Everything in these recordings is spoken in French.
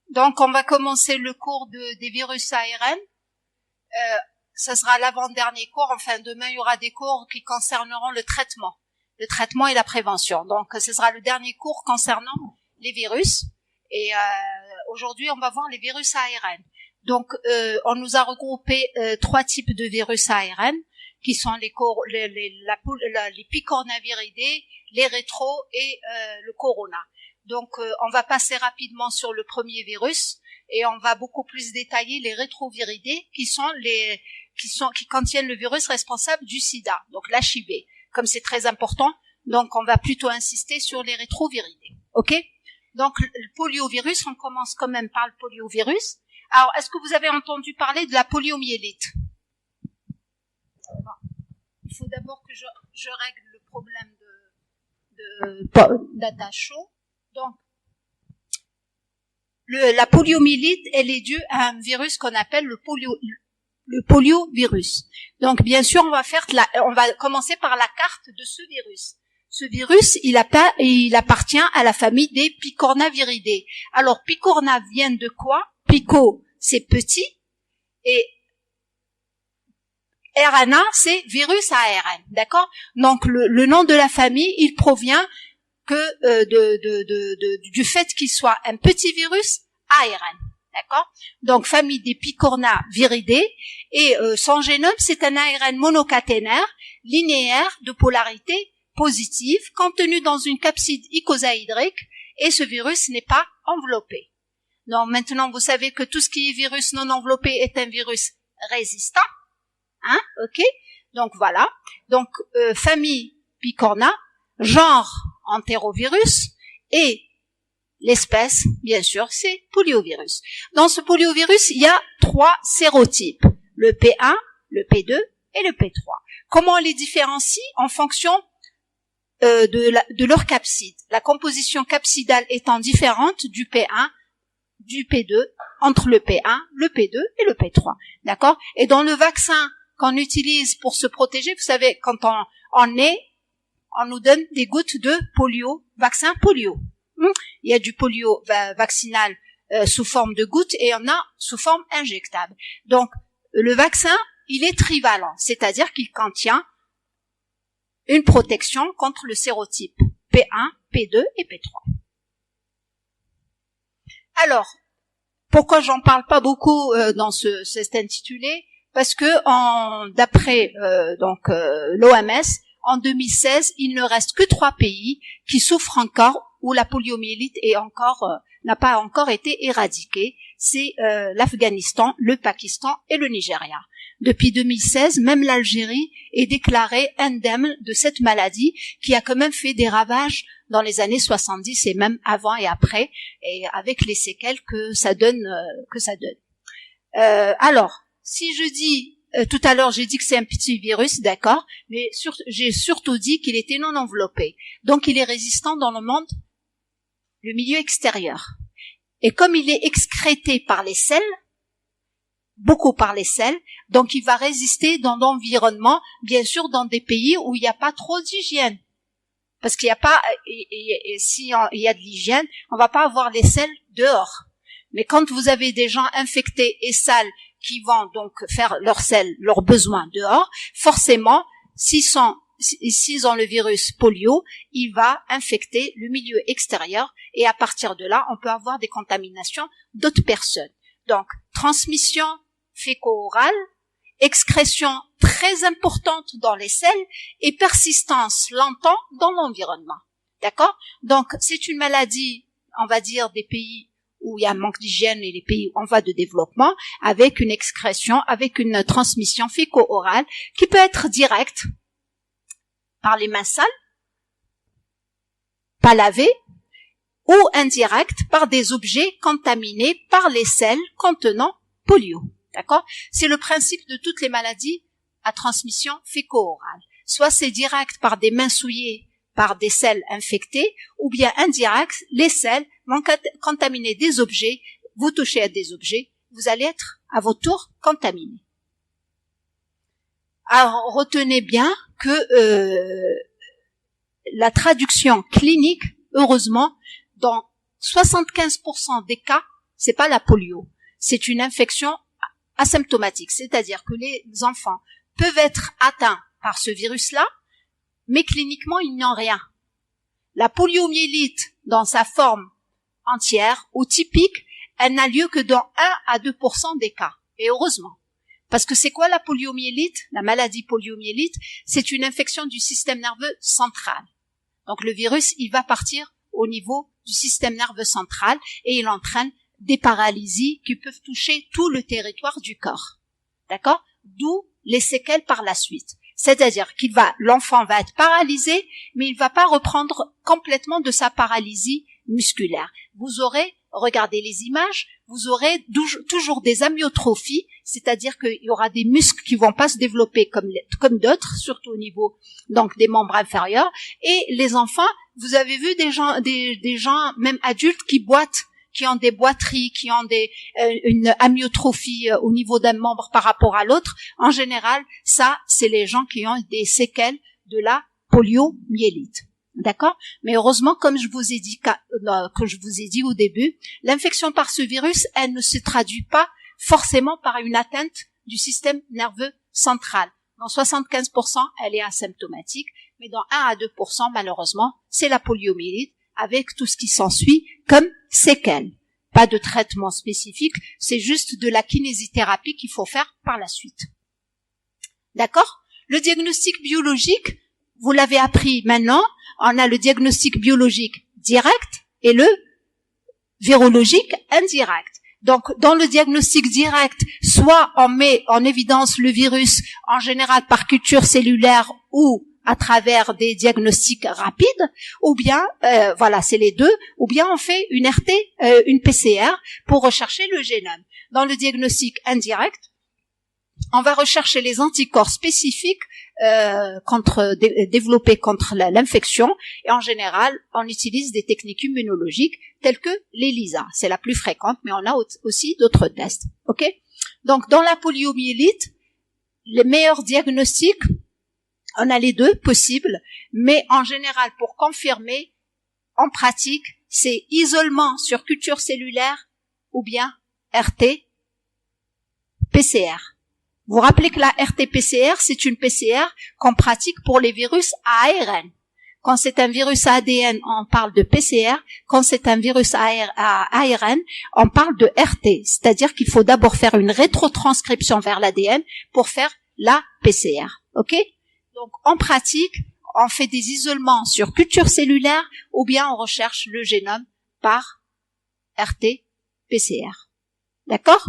Donc, on va commencer le cours des virus ARN. Ça sera l'avant-dernier cours. Enfin, demain, il y aura des cours qui concerneront le traitement et la prévention. Donc, ce sera le dernier cours concernant les virus. Et aujourd'hui, on va voir les virus ARN. Donc, on nous a regroupé 3 types de virus ARN, qui sont les picornaviridés, les rétro et le corona. Donc, on va passer rapidement sur le premier virus et on va beaucoup plus détailler les rétroviridés qui contiennent le virus responsable du sida, donc l'HIV. Comme c'est très important, donc on va plutôt insister sur les rétroviridés. OK? Donc, le poliovirus, on commence quand même par le poliovirus. Alors, est-ce que vous avez entendu parler de la poliomyélite? Il faut d'abord que je règle le problème d'attache chaud. Donc, la poliomyélite, elle est due à un virus qu'on appelle le poliovirus. Donc, bien sûr, on va commencer par la carte de ce virus. Ce virus, il appartient à la famille des picornaviridés. Alors, picorna vient de quoi? Pico, c'est petit, et RNA, c'est virus ARN, d'accord? Donc, le nom de la famille, il provient du fait qu'il soit un petit virus ARN, d'accord? Donc, famille des picornaviridés, et son génome, c'est un ARN monocaténaire, linéaire, de polarité positive, contenu dans une capside icosahydrique, et ce virus n'est pas enveloppé. Donc, maintenant, vous savez que tout ce qui est virus non enveloppé est un virus résistant, hein? OK? Donc, voilà. Donc, famille picorna, genre entérovirus, et l'espèce, bien sûr, c'est poliovirus. Dans ce poliovirus, il y a 3 sérotypes, le P1, le P2 et le P3. Comment on les différencie? En fonction de leur capside. La composition capsidale étant différente du P1, du P2, entre le P1, le P2 et le P3. D'accord? Et dans le vaccin qu'on utilise pour se protéger, vous savez, quand on nous donne des gouttes de polio, vaccin polio. Il y a du polio vaccinal sous forme de gouttes et on a sous forme injectable. Donc, le vaccin, il est trivalent, c'est-à-dire qu'il contient une protection contre le sérotype P1, P2 et P3. Alors, pourquoi j'en parle pas beaucoup dans cet intitulé? Parce que d'après l'OMS, en 2016, il ne reste que 3 pays qui souffrent encore, où la poliomyélite n'a pas encore été éradiquée. C'est l'Afghanistan, le Pakistan et le Nigeria. Depuis 2016, même l'Algérie est déclarée indemne de cette maladie qui a quand même fait des ravages dans les années 70 et même avant et après, et avec les séquelles que ça donne. Alors, si je dis tout à l'heure, j'ai dit que c'est un petit virus, d'accord, mais j'ai surtout dit qu'il était non enveloppé. Donc, il est résistant dans le milieu extérieur. Et comme il est excrété par les selles, beaucoup par les selles, donc il va résister dans l'environnement, bien sûr dans des pays où il n'y a pas trop d'hygiène. Parce qu'il n'y a pas, si il y a de l'hygiène, on va pas avoir les selles dehors. Mais quand vous avez des gens infectés et sales qui vont donc faire leurs besoins dehors, forcément, s'ils ont le virus polio, il va infecter le milieu extérieur et à partir de là, on peut avoir des contaminations d'autres personnes. Donc, transmission féco-orale, excrétion très importante dans les selles et persistance longtemps dans l'environnement. D'accord? Donc, c'est une maladie, on va dire, des pays où il y a un manque d'hygiène et les pays en voie de développement, avec une excrétion, avec une transmission féco-orale qui peut être directe par les mains sales, pas lavées, ou indirecte par des objets contaminés par les selles contenant polio. D'accord? C'est le principe de toutes les maladies à transmission féco-orale. Soit c'est direct par des mains souillées par des selles infectées, ou bien indirect, les selles vont contaminer des objets, vous touchez à des objets, vous allez être à votre tour contaminé. Alors retenez bien que la traduction clinique, heureusement, dans 75% des cas, c'est pas la polio. C'est une infection asymptomatique, c'est-à-dire que les enfants peuvent être atteints par ce virus-là, mais cliniquement, ils n'ont rien. La poliomyélite, dans sa forme entière ou typique, elle n'a lieu que dans 1 à 2% des cas. Et heureusement. Parce que c'est quoi la poliomyélite? La maladie poliomyélite, c'est une infection du système nerveux central. Donc le virus, il va partir au niveau du système nerveux central et il entraîne des paralysies qui peuvent toucher tout le territoire du corps. D'accord? D'où les séquelles par la suite. C'est-à-dire l'enfant va être paralysé, mais il ne va pas reprendre complètement de sa paralysie musculaire. Vous aurez, regardez les images, vous aurez toujours des amyotrophies, c'est-à-dire qu'il y aura des muscles qui vont pas se développer comme d'autres, surtout au niveau donc des membres inférieurs. Et les enfants, vous avez vu des gens même adultes qui boitent, qui ont des boiteries, qui ont une amyotrophie au niveau d'un membre par rapport à l'autre. En général, ça, c'est les gens qui ont des séquelles de la poliomyélite. D'accord? Mais heureusement, comme je vous ai dit au début, l'infection par ce virus, elle ne se traduit pas forcément par une atteinte du système nerveux central. Dans 75%, elle est asymptomatique, mais dans 1 à 2%, malheureusement, c'est la poliomyélite avec tout ce qui s'ensuit comme séquelles. Pas de traitement spécifique, c'est juste de la kinésithérapie qu'il faut faire par la suite. D'accord? Le diagnostic biologique, vous l'avez appris maintenant, on a le diagnostic biologique direct et le virologique indirect. Donc, dans le diagnostic direct, soit on met en évidence le virus, en général par culture cellulaire ou à travers des diagnostics rapides, ou bien, voilà, c'est les deux, ou bien on fait une RT, une PCR pour rechercher le génome. Dans le diagnostic indirect, on va rechercher les anticorps spécifiques développés contre l'infection, et en général, on utilise des techniques immunologiques telles que l'ELISA. C'est la plus fréquente, mais on a aussi d'autres tests. Ok? Donc, dans la poliomyélite, les meilleurs diagnostics, on a les deux possibles, mais en général, pour confirmer, en pratique, c'est isolement sur culture cellulaire ou bien RT, PCR. Vous vous rappelez que la RT-PCR, c'est une PCR qu'on pratique pour les virus à ARN. Quand c'est un virus à ADN, on parle de PCR. Quand c'est un virus à ARN, on parle de RT. C'est-à-dire qu'il faut d'abord faire une rétrotranscription vers l'ADN pour faire la PCR. OK? Donc, en pratique, on fait des isolements sur culture cellulaire ou bien on recherche le génome par RT-PCR. D'accord?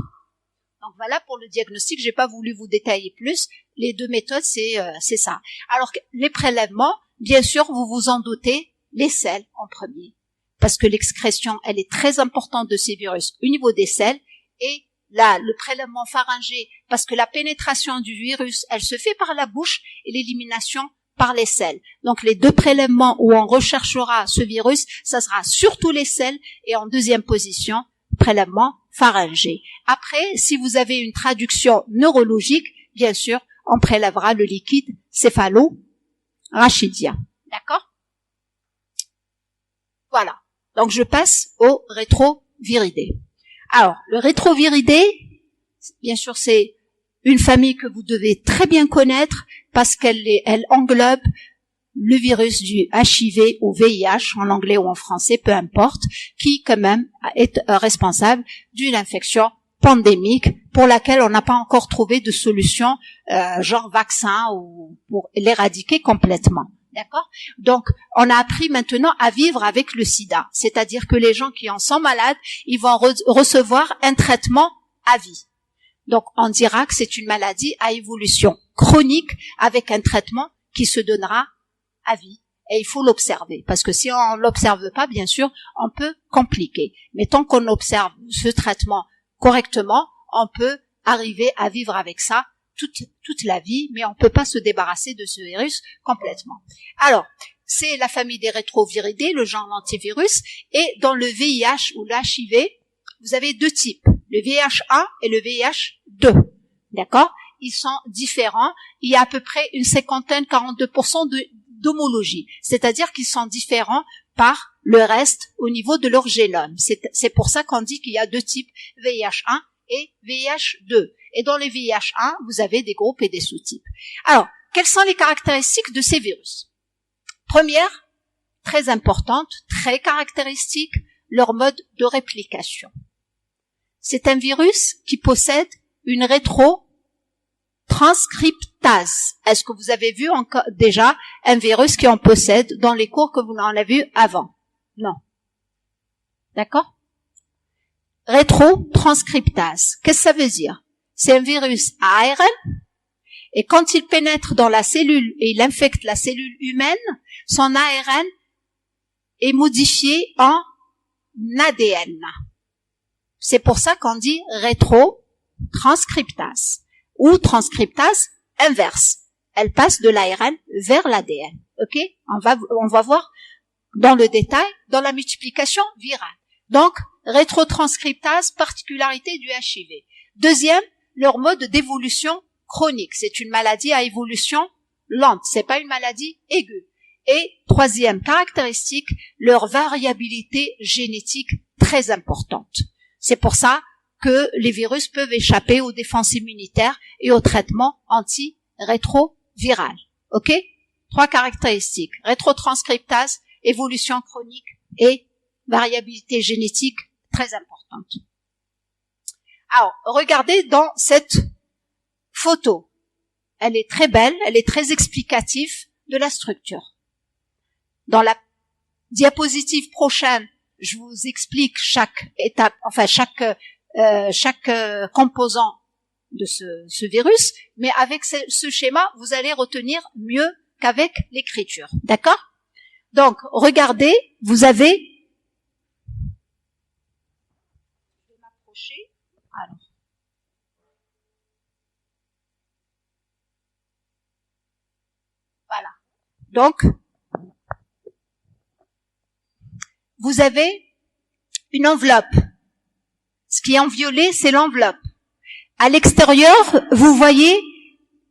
Donc voilà pour le diagnostic, j'ai pas voulu vous détailler plus. Les deux méthodes, c'est ça. Alors les prélèvements, bien sûr, vous vous en doutez, les selles en premier, parce que l'excrétion, elle est très importante de ces virus au niveau des selles, et là, le prélèvement pharyngé, parce que la pénétration du virus, elle se fait par la bouche et l'élimination par les selles. Donc les deux prélèvements où on recherchera ce virus, ça sera surtout les selles, et en deuxième position, prélèvement pharyngé. Après, si vous avez une traduction neurologique, bien sûr, on prélèvera le liquide céphalo-rachidien. D'accord? Voilà. Donc je passe au rétroviridé. Alors, le rétroviridé, bien sûr, c'est une famille que vous devez très bien connaître parce elle englobe le virus du HIV ou VIH, en anglais ou en français, peu importe, qui quand même est responsable d'une infection pandémique pour laquelle on n'a pas encore trouvé de solution genre vaccin ou pour l'éradiquer complètement. D'accord? Donc, on a appris maintenant à vivre avec le sida. C'est-à-dire que les gens qui en sont malades, ils vont recevoir un traitement à vie. Donc, on dira que c'est une maladie à évolution chronique avec un traitement qui se donnera à vie. Et il faut l'observer. Parce que si on l'observe pas, bien sûr, on peut compliquer. Mais tant qu'on observe ce traitement correctement, on peut arriver à vivre avec ça toute la vie, mais on peut pas se débarrasser de ce virus complètement. Alors, c'est la famille des rétroviridés, le genre l'antivirus, et dans le VIH ou l'HIV, vous avez deux types, le VIH1 et le VIH2. D'accord? Ils sont différents. Il y a à peu près une 42% d'homologie, c'est-à-dire qu'ils sont différents par le reste au niveau de leur génome. C'est pour ça qu'on dit qu'il y a deux types, VIH1 et VIH2. Et dans les VIH1, vous avez des groupes et des sous-types. Alors, quelles sont les caractéristiques de ces virus? Première, très importante, très caractéristique, leur mode de réplication. C'est un virus qui possède une rétrotranscriptase. Est-ce que vous avez vu encore déjà un virus qui en possède dans les cours que vous en avez vu avant? Non. D'accord? Rétrotranscriptase. Qu'est-ce que ça veut dire? C'est un virus à ARN, et quand il pénètre dans la cellule et il infecte la cellule humaine, son ARN est modifié en ADN. C'est pour ça qu'on dit rétrotranscriptase ou transcriptase inverse. Elle passe de l'ARN vers l'ADN. Ok? On va voir dans le détail dans la multiplication virale. Donc, rétrotranscriptase, particularité du HIV. Deuxième, leur mode d'évolution chronique. C'est une maladie à évolution lente. C'est pas une maladie aiguë. Et troisième caractéristique, leur variabilité génétique très importante. C'est pour ça que les virus peuvent échapper aux défenses immunitaires et aux traitements antirétrovirales. Ok? Trois caractéristiques. Rétrotranscriptase, évolution chronique et variabilité génétique très importante. Alors, regardez dans cette photo. Elle est très belle, elle est très explicative de la structure. Dans la diapositive prochaine, je vous explique chaque étape, enfin chaque composant de ce virus, mais avec ce schéma, vous allez retenir mieux qu'avec l'écriture. D'accord? Donc, regardez, vous avez... Je vais m'approcher. Alors. Voilà. Donc, vous avez une enveloppe. Ce qui est en violet, c'est l'enveloppe. À l'extérieur, vous voyez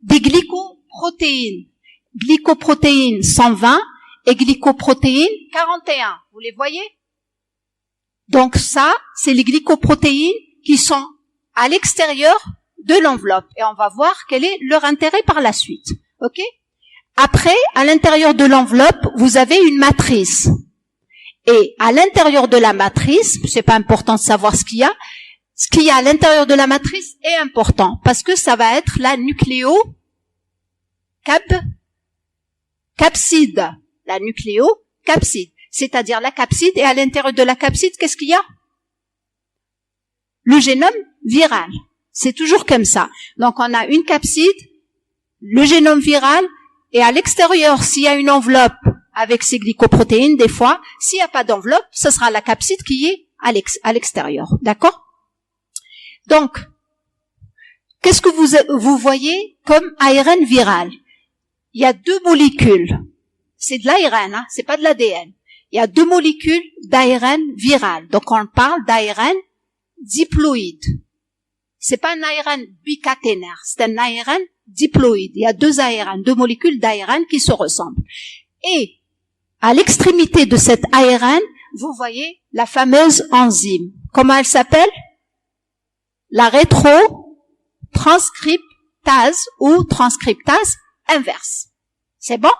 des glycoprotéines. Glycoprotéines 120 et glycoprotéines 41. Vous les voyez? Donc ça, c'est les glycoprotéines qui sont à l'extérieur de l'enveloppe. Et on va voir quel est leur intérêt par la suite. Ok? Après, à l'intérieur de l'enveloppe, vous avez une matrice. Et à l'intérieur de la matrice, c'est pas important de savoir ce qu'il y a à l'intérieur de la matrice est important, parce que ça va être la nucléocapside. La nucléocapside. C'est-à-dire la capside, et à l'intérieur de la capside, qu'est-ce qu'il y a? Le génome viral. C'est toujours comme ça. Donc on a une capside, le génome viral, et à l'extérieur, s'il y a une enveloppe avec ces glycoprotéines, des fois, s'il n'y a pas d'enveloppe, ce sera la capside qui est à l'extérieur. D'accord? Donc, qu'est-ce que vous voyez comme ARN viral? Il y a deux molécules. C'est de l'ARN, hein, c'est pas de l'ADN. Il y a deux molécules d'ARN viral. Donc on parle d'ARN diploïde. C'est pas un ARN bicaténaire, c'est un ARN diploïde. Il y a deux ARN, deux molécules d'ARN qui se ressemblent. Et à l'extrémité de cet ARN, vous voyez la fameuse enzyme. Comment elle s'appelle? La rétrotranscriptase ou transcriptase inverse. C'est bon?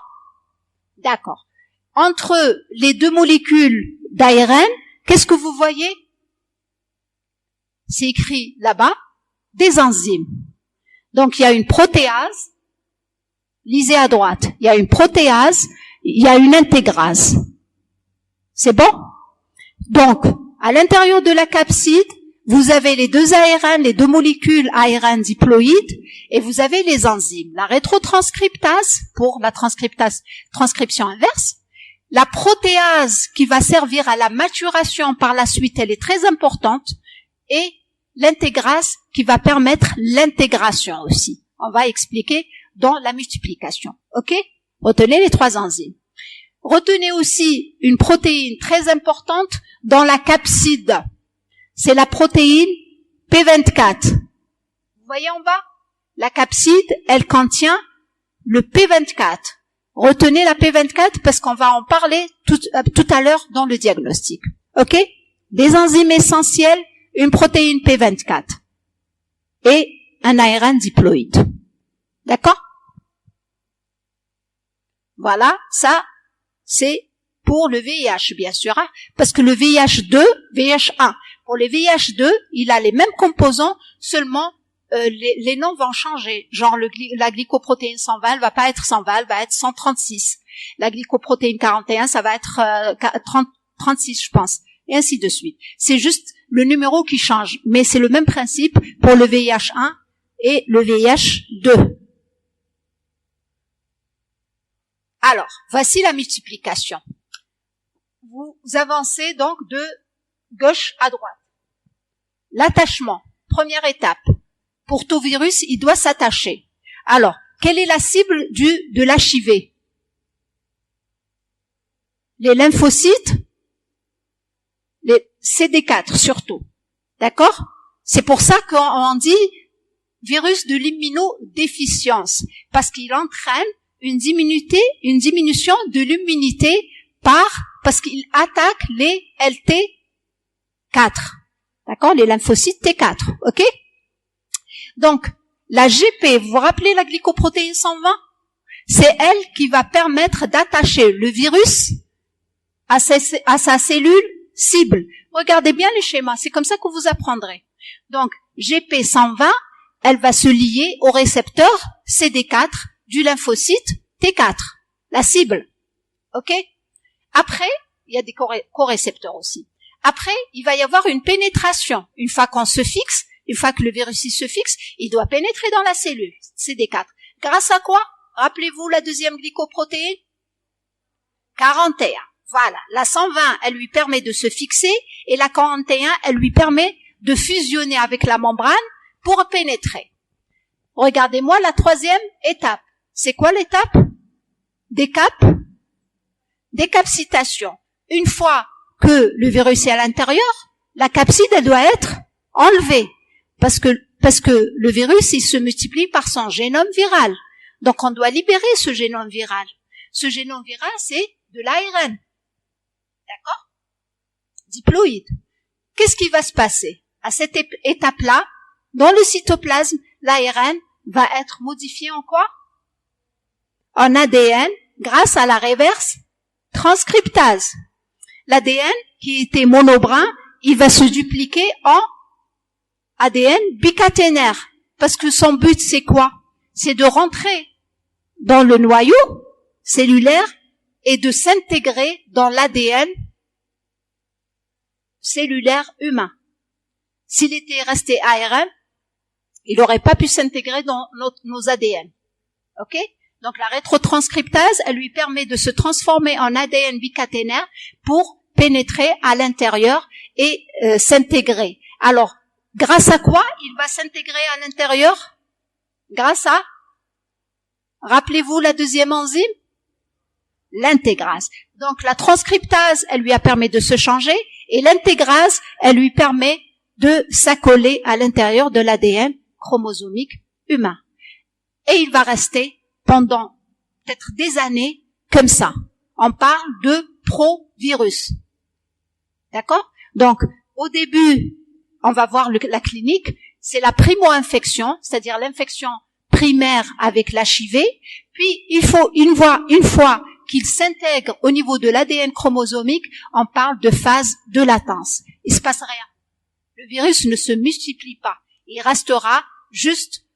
D'accord. Entre les deux molécules d'ARN, qu'est-ce que vous voyez? C'est écrit là-bas, des enzymes. Donc il y a une protéase, lisez à droite, il y a une protéase, il y a une intégrase. C'est bon? Donc, à l'intérieur de la capside, vous avez les deux ARN, les deux molécules ARN diploïdes, et vous avez les enzymes. La rétrotranscriptase, pour la transcription inverse. La protéase, qui va servir à la maturation par la suite, elle est très importante. Et l'intégrase, qui va permettre l'intégration aussi. On va expliquer dans la multiplication. Ok? Retenez les trois enzymes. Retenez aussi une protéine très importante dans la capside. C'est la protéine P24. Vous voyez en bas? La capside, elle contient le P24. Retenez la P24 parce qu'on va en parler tout à l'heure dans le diagnostic. Ok? Des enzymes essentielles, une protéine P24 et un ARN diploïde. D'accord? Voilà, ça, c'est pour le VIH, bien sûr, hein, parce que le VIH2, VIH1, pour le VIH2, il a les mêmes composants, seulement les noms vont changer. Genre la glycoprotéine 120, elle va pas être 120, elle va être 136. La glycoprotéine 41, ça va être 36, je pense, et ainsi de suite. C'est juste le numéro qui change, mais c'est le même principe pour le VIH1 et le VIH2. Alors, voici la multiplication. Vous avancez donc de gauche à droite. L'attachement, première étape. Pour tout virus, il doit s'attacher. Alors, quelle est la cible de l'HIV? Les lymphocytes, les CD4 surtout. D'accord? C'est pour ça qu'on dit virus de l'immunodéficience, parce qu'il entraîne une diminution de l'immunité parce qu'il attaque les LT4. D'accord? Les lymphocytes T4. Ok? Donc, la GP, vous vous rappelez la glycoprotéine 120? C'est elle qui va permettre d'attacher le virus à sa cellule cible. Regardez bien les schémas, c'est comme ça que vous apprendrez. Donc, GP 120, elle va se lier au récepteur CD4 du lymphocyte T4, la cible. Ok? Après, il y a des corécepteurs aussi. Après, il va y avoir une pénétration. Une fois qu'on se fixe, une fois que le virus se fixe, il doit pénétrer dans la cellule CD4. Grâce à quoi? Rappelez-vous la deuxième glycoprotéine? 41. Voilà. La 120, elle lui permet de se fixer et la 41, elle lui permet de fusionner avec la membrane pour pénétrer. Regardez-moi la troisième étape. C'est quoi l'étape? Décapsitation. Une fois que le virus est à l'intérieur, la capside, elle doit être enlevée. Parce que le virus, il se multiplie par son génome viral. Donc, on doit libérer ce génome viral. Ce génome viral, c'est de l'ARN. D'accord? Diploïde. Qu'est-ce qui va se passer? À cette étape-là, dans le cytoplasme, l'ARN va être modifié en quoi? En ADN, grâce à la reverse transcriptase. L'ADN, qui était monobrun, il va se dupliquer en ADN bicaténaire. Parce que son but, c'est quoi? C'est de rentrer dans le noyau cellulaire et de s'intégrer dans l'ADN cellulaire humain. S'il était resté ARN, il n'aurait pas pu s'intégrer dans nos ADN. Ok? Donc la rétrotranscriptase, elle lui permet de se transformer en ADN bicaténaire pour pénétrer à l'intérieur et s'intégrer. Alors, grâce à quoi il va s'intégrer à l'intérieur? Grâce à, rappelez-vous la deuxième enzyme? L'intégrase. Donc la transcriptase, elle lui a permis de se changer et l'intégrase, elle lui permet de s'accoler à l'intérieur de l'ADN chromosomique humain. Et il va rester pendant peut-être des années comme ça. On parle de provirus. D'accord? Donc, au début, on va voir la clinique, c'est la primo-infection, c'est-à-dire l'infection primaire avec l'HIV, puis une fois qu'il s'intègre au niveau de l'ADN chromosomique, on parle de phase de latence. Il se passe rien. Le virus ne se multiplie pas. Il restera juste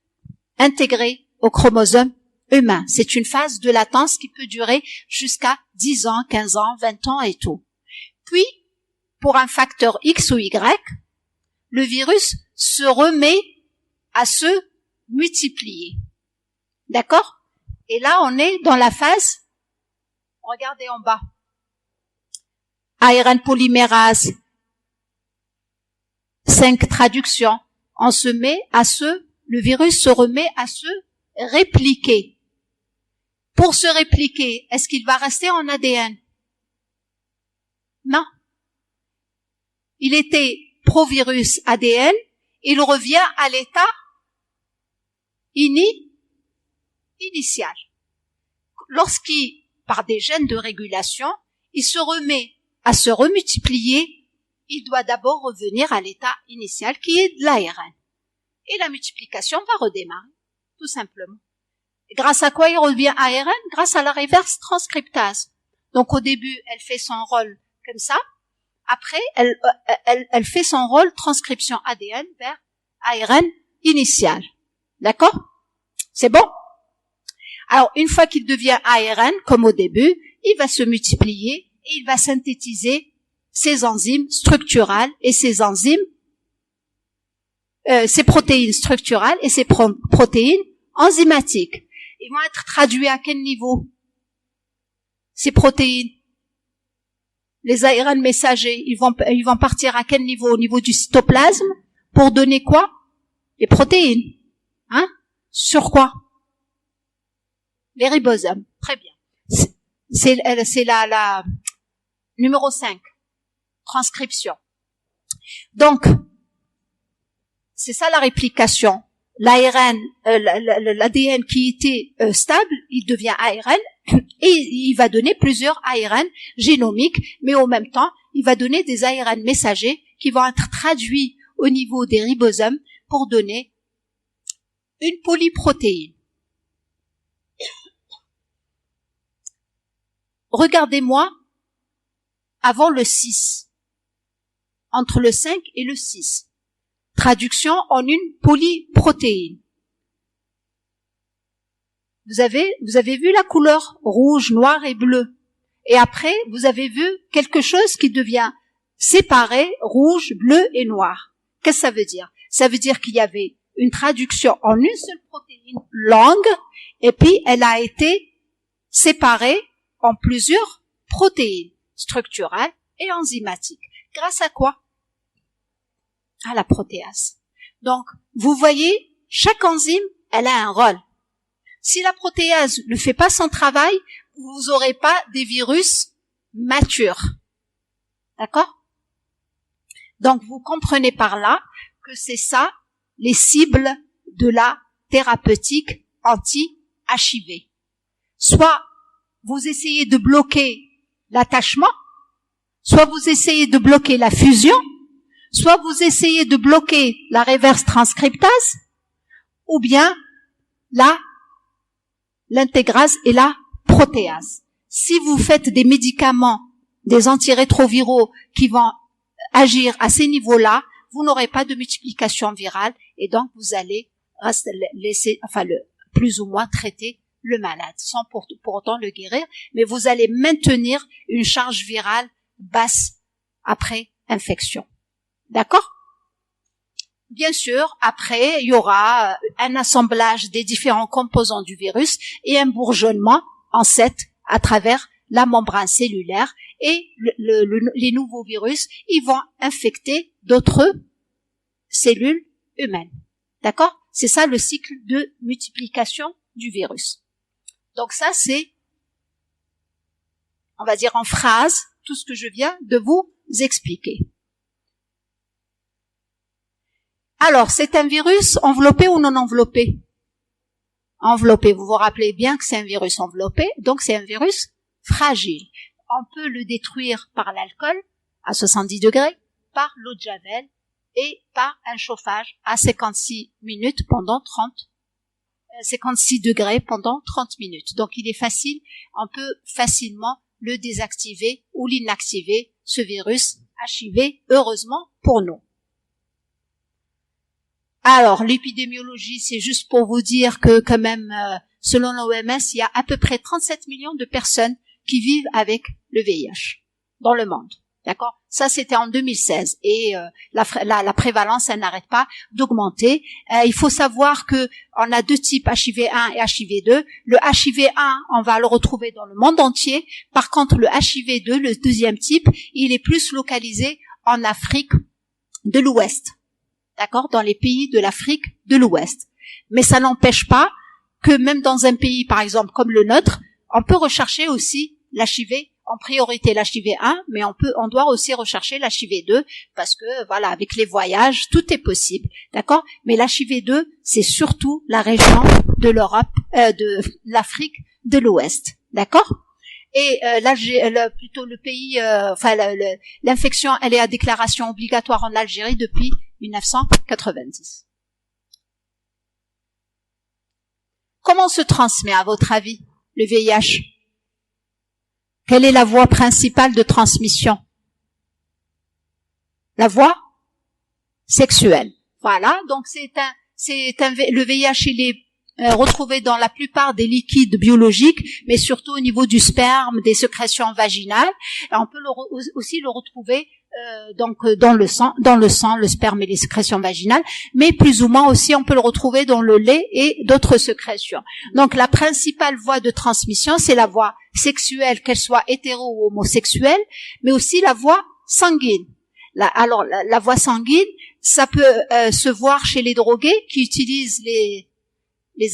intégré au chromosome humain. C'est une phase de latence qui peut durer jusqu'à 10 ans, 15 ans, 20 ans et tout. Puis, pour un facteur X ou Y, le virus se remet à se multiplier. D'accord? Et là, on est dans la phase, regardez en bas, ARN polymérase, 5 traductions, le virus se remet à se répliquer. Pour se répliquer, est-ce qu'il va rester en ADN? Non. Il était provirus ADN, il revient à l'état initial. lorsqu'il, par des gènes de régulation, il se remet à se remultiplier, il doit d'abord revenir à l'état initial qui est de l'ARN. Et la multiplication va redémarrer, tout simplement. Grâce à quoi il revient ARN? Grâce à la reverse transcriptase. Donc au début, elle fait son rôle comme ça. Après, elle fait son rôle transcription ADN vers ARN initial. D'accord? C'est bon? Alors, une fois qu'il devient ARN, comme au début, il va se multiplier et il va synthétiser ses enzymes structurales et ses enzymes, ses protéines structurales et ses protéines enzymatiques. Ils vont être traduits à quel niveau? Ces protéines, les ARN messagers, ils vont partir à quel niveau? Au niveau du cytoplasme pour donner quoi? Les protéines. Hein? Sur quoi? Les ribosomes. Très bien. C'est la numéro 5. Transcription. Donc, c'est ça la réplication. L'ARN, l'ADN qui était stable, il devient ARN et il va donner plusieurs ARN génomiques, mais en même temps, il va donner des ARN messagers qui vont être traduits au niveau des ribosomes pour donner une polyprotéine. Regardez-moi avant le 6, entre le 5 et le 6. Traduction en une polyprotéine. Vous avez vu la couleur rouge, noir et bleu. Et après, vous avez vu quelque chose qui devient séparé, rouge, bleu et noir. Qu'est-ce que ça veut dire? Ça veut dire qu'il y avait une traduction en une seule protéine longue, et puis elle a été séparée en plusieurs protéines structurales et enzymatiques. Grâce à quoi? À la protéase. Donc, vous voyez, chaque enzyme, elle a un rôle. Si la protéase ne fait pas son travail, vous n'aurez pas des virus matures. D'accord? Donc, vous comprenez par là que c'est ça, les cibles de la thérapeutique anti-HIV. Soit vous essayez de bloquer l'attachement, soit vous essayez de bloquer la fusion, soit vous essayez de bloquer la reverse transcriptase, ou bien l'intégrase et la protéase. Si vous faites des médicaments, des antirétroviraux qui vont agir à ces niveaux-là, vous n'aurez pas de multiplication virale et donc vous allez laisser, plus ou moins traiter le malade, sans pour autant le guérir, mais vous allez maintenir une charge virale basse après infection. D'accord? Bien sûr, après, il y aura un assemblage des différents composants du virus et un bourgeonnement en 7 à travers la membrane cellulaire et les nouveaux virus, ils vont infecter d'autres cellules humaines. D'accord? C'est ça le cycle de multiplication du virus. Donc ça, c'est, on va dire en phrase, tout ce que je viens de vous expliquer. Alors, c'est un virus enveloppé ou non enveloppé? Enveloppé, vous vous rappelez bien que c'est un virus enveloppé, donc c'est un virus fragile. On peut le détruire par l'alcool à 70 degrés, par l'eau de Javel et par un chauffage à 56 degrés pendant 30 minutes. Donc il est facile, on peut facilement le désactiver ou l'inactiver, ce virus HIV, heureusement pour nous. Alors, l'épidémiologie, c'est juste pour vous dire que quand même, selon l'OMS, il y a à peu près 37 millions de personnes qui vivent avec le VIH dans le monde. D'accord? Ça, c'était en 2016. Et la prévalence, elle n'arrête pas d'augmenter. Il faut savoir que on a deux types, HIV1 et HIV2. Le HIV1, on va le retrouver dans le monde entier. Par contre, le HIV2, le deuxième type, il est plus localisé en Afrique de l'Ouest. D'accord? Dans les pays de l'Afrique de l'Ouest. Mais ça n'empêche pas que même dans un pays, par exemple, comme le nôtre, on peut rechercher aussi l'HIV, en priorité l'HIV1, mais on doit aussi rechercher l'HIV2, parce que, voilà, avec les voyages, tout est possible. D'accord? Mais l'HIV2, c'est surtout la région de l'Europe, de l'Afrique de l'Ouest. D'accord? Et plutôt le pays, l'infection, elle est à déclaration obligatoire en Algérie depuis 1990. Comment se transmet, à votre avis, le VIH? Quelle est la voie principale de transmission? La voie sexuelle. Voilà, donc le VIH, il est retrouvé dans la plupart des liquides biologiques, mais surtout au niveau du sperme, des sécrétions vaginales. Et on peut aussi le retrouver dans le sang, le sperme et les sécrétions vaginales, mais plus ou moins aussi on peut le retrouver dans le lait et d'autres sécrétions. Donc la principale voie de transmission, c'est la voie sexuelle, qu'elle soit hétéro ou homosexuelle, mais aussi la voie sanguine. La voie sanguine, ça peut se voir chez les drogués qui utilisent les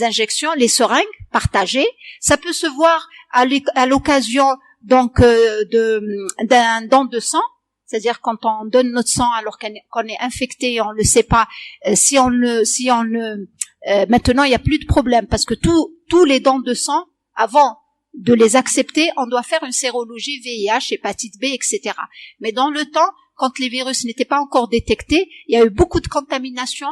injections, les seringues partagées. Ça peut se voir à l'occasion donc d'un don de sang, c'est-à-dire quand on donne notre sang alors qu'on est infecté et on le sait pas. Maintenant il n'y a plus de problème parce que tous les dons de sang, avant de les accepter, on doit faire une sérologie VIH, hépatite B, etc. Mais dans le temps, quand les virus n'étaient pas encore détectés, il y a eu beaucoup de contamination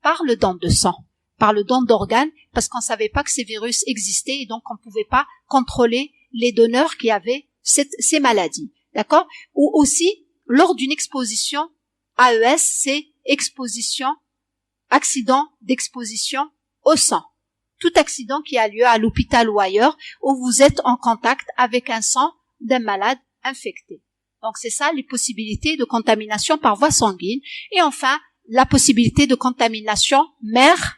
par le don de sang, par le don d'organes, parce qu'on savait pas que ces virus existaient et donc on pouvait pas contrôler les donneurs qui avaient ces maladies. D'accord? Ou aussi, lors d'une exposition, AES, c'est accident d'exposition au sang. Tout accident qui a lieu à l'hôpital ou ailleurs, où vous êtes en contact avec un sang d'un malade infecté. Donc c'est ça les possibilités de contamination par voie sanguine. Et enfin, la possibilité de contamination mère-enfant.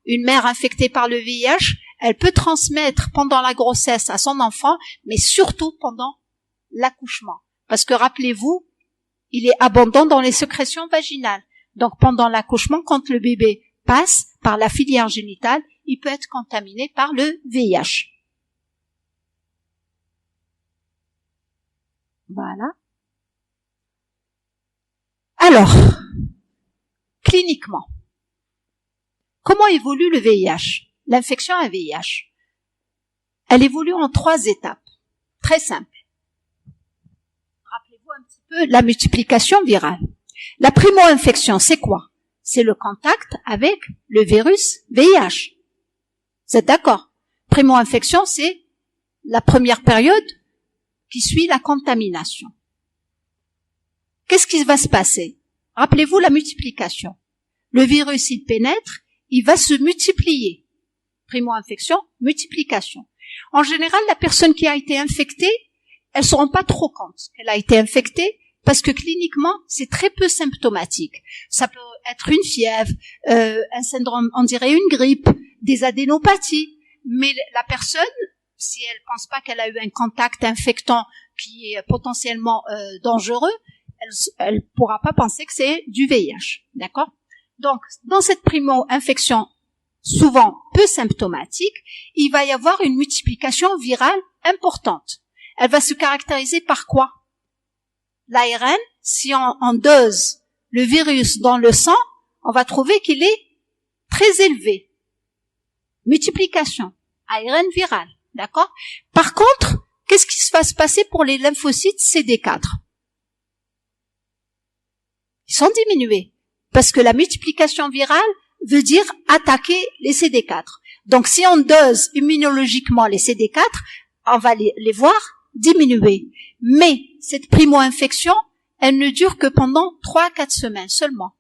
Une mère infectée par le VIH, elle peut transmettre pendant la grossesse à son enfant, mais surtout pendant l'accouchement. Parce que rappelez-vous, il est abondant dans les sécrétions vaginales. Donc pendant l'accouchement, quand le bébé passe par la filière génitale, il peut être contaminé par le VIH. Voilà. Alors, cliniquement, comment évolue le VIH? L'infection à VIH. Elle évolue en 3 étapes, très simples. Rappelez-vous un petit peu la multiplication virale. La primo-infection, c'est quoi? C'est le contact avec le virus VIH. Vous êtes d'accord? Primo-infection, c'est la première période qui suit la contamination. Qu'est-ce qui va se passer? Rappelez-vous la multiplication. Le virus, il pénètre, il va se multiplier. Primo-infection, multiplication. En général, la personne qui a été infectée, elle ne se rend pas trop compte qu'elle a été infectée parce que cliniquement, c'est très peu symptomatique. Ça peut être une fièvre, un syndrome, on dirait une grippe, des adénopathies. Mais la personne, si elle pense pas qu'elle a eu un contact infectant qui est potentiellement dangereux, elle pourra pas penser que c'est du VIH. D'accord? Donc, dans cette primo-infection, souvent peu symptomatique, il va y avoir une multiplication virale importante. Elle va se caractériser par quoi? L'ARN, si on dose le virus dans le sang, on va trouver qu'il est très élevé. Multiplication, ARN viral, d'accord? Par contre, qu'est-ce qui va se passer pour les lymphocytes CD4? Ils sont diminués, parce que la multiplication virale veut dire attaquer les CD4. Donc si on dose immunologiquement les CD4, on va les voir diminuer. Mais cette primo-infection, elle ne dure que pendant 3 à 4 semaines seulement.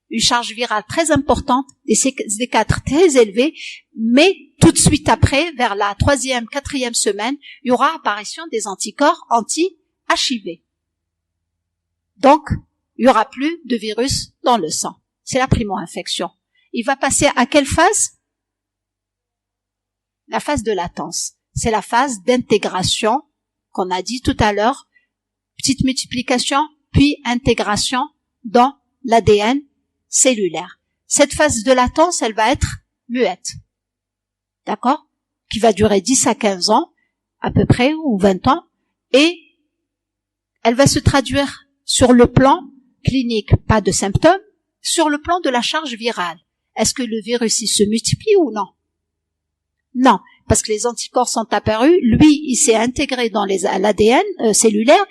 Une charge virale très importante, des CD4 très élevés, mais tout de suite après, vers la 3e, 4e semaine, il y aura apparition des anticorps anti-HIV. Donc, il n'y aura plus de virus dans le sang. C'est la primo-infection. Il va passer à quelle phase? La phase de latence. C'est la phase d'intégration qu'on a dit tout à l'heure. Petite multiplication, puis intégration dans l'ADN cellulaire. Cette phase de latence, elle va être muette. D'accord? Qui va durer 10 à 15 ans, à peu près, ou 20 ans. Et elle va se traduire sur le plan clinique, pas de symptômes, sur le plan de la charge virale. Est-ce que le virus il se multiplie ou non? Non. parce que les anticorps sont apparus, lui, il s'est intégré dans l'ADN cellulaire,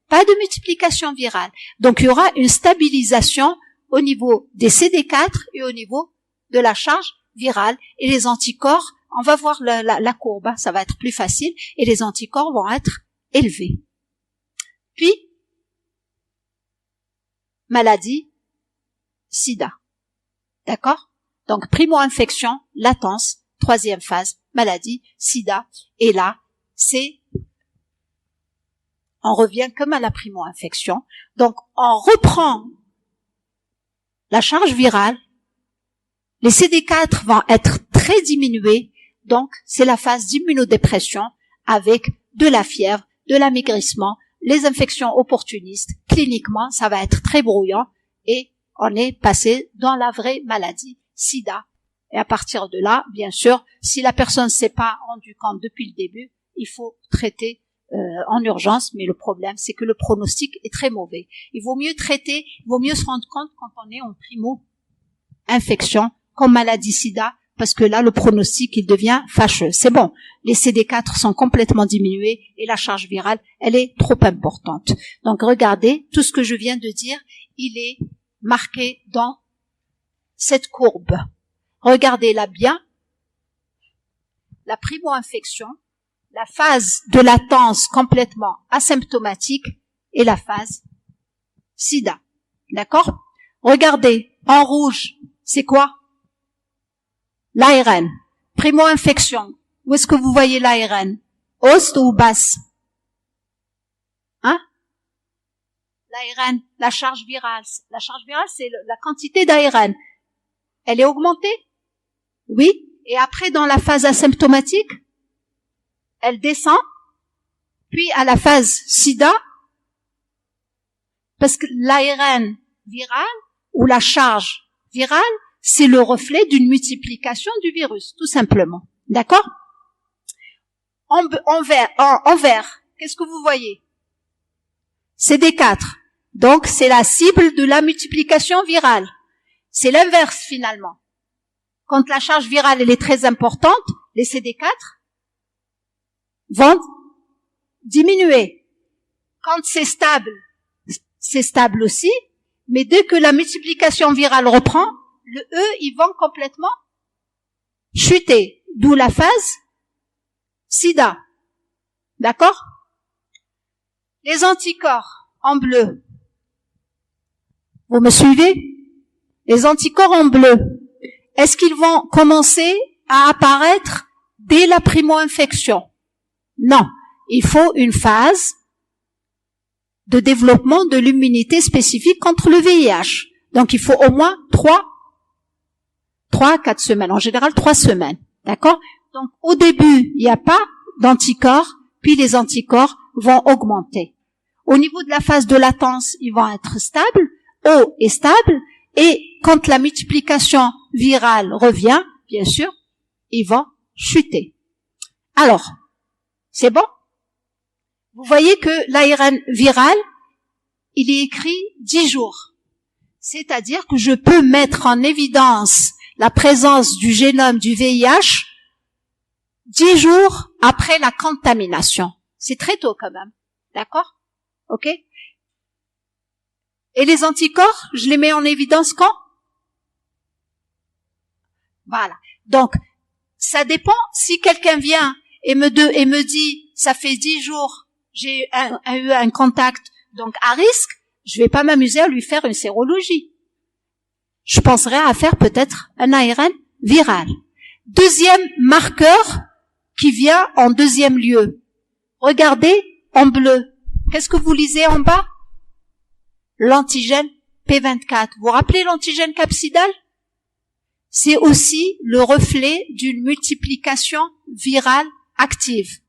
pas de multiplication virale. Donc, il y aura une stabilisation au niveau des CD4 et au niveau de la charge virale. Et les anticorps, on va voir la courbe, ça va être plus facile, et les anticorps vont être élevés. Puis, maladie, sida. D'accord? Donc, primo-infection, latence, troisième phase, maladie, sida. Et là, on revient comme à la primo-infection. Donc, on reprend la charge virale. Les CD4 vont être très diminués. Donc, c'est la phase d'immunodépression avec de la fièvre, de l'amaigrissement, les infections opportunistes. Cliniquement, ça va être très brouillant et on est passé dans la vraie maladie, sida. Et à partir de là, bien sûr, si la personne ne s'est pas rendue compte depuis le début, il faut traiter en urgence, mais le problème, c'est que le pronostic est très mauvais. Il vaut mieux traiter, il vaut mieux se rendre compte quand on est en primo-infection, comme maladie sida, parce que là, le pronostic, il devient fâcheux. C'est bon, les CD4 sont complètement diminués et la charge virale, elle est trop importante. Donc, regardez, tout ce que je viens de dire, il est marqué dans cette courbe. Regardez-la bien. La primo-infection, la phase de latence complètement asymptomatique et la phase sida. D'accord? Regardez, en rouge, c'est quoi? L'ARN. Primo-infection. Où est-ce que vous voyez l'ARN? Haute ou basse? Hein? L'ARN, la charge virale. La charge virale, c'est la quantité d'ARN. Elle est augmentée? Oui. Et après, dans la phase asymptomatique, elle descend. Puis, à la phase sida, parce que l'ARN viral ou la charge virale, c'est le reflet d'une multiplication du virus, tout simplement. D'accord? En vert, qu'est-ce que vous voyez? CD4. Donc, c'est la cible de la multiplication virale. C'est l'inverse, finalement. Quand la charge virale, elle est très importante, les CD4 vont diminuer. Quand c'est stable aussi, mais dès que la multiplication virale reprend, le E, ils vont complètement chuter. D'où la phase sida. D'accord? Les anticorps en bleu. Vous me suivez? Les anticorps en bleu. Est-ce qu'ils vont commencer à apparaître dès la primo-infection? Non. Il faut une phase de développement de l'immunité spécifique contre le VIH. Donc, il faut au moins 3-4 semaines. En général, 3 semaines. D'accord? Donc, au début, il n'y a pas d'anticorps, puis les anticorps vont augmenter. Au niveau de la phase de latence, ils vont être stables, haut et stable, et quand la multiplication virale revient, bien sûr, ils vont chuter. Alors, c'est bon? Vous voyez que l'ARN viral, il est écrit 10 jours. C'est-à-dire que je peux mettre en évidence la présence du génome du VIH 10 jours après la contamination. C'est très tôt quand même. D'accord? Ok? Et les anticorps, je les mets en évidence quand? Voilà. Donc, ça dépend. Si quelqu'un vient et me dit, ça fait 10 jours, j'ai eu un contact, donc à risque, je vais pas m'amuser à lui faire une sérologie. Je penserais à faire peut-être un ARN viral. Deuxième marqueur qui vient en deuxième lieu. Regardez en bleu. Qu'est-ce que vous lisez en bas? L'antigène P24. Vous vous rappelez l'antigène capsidal? C'est aussi le reflet d'une multiplication virale active.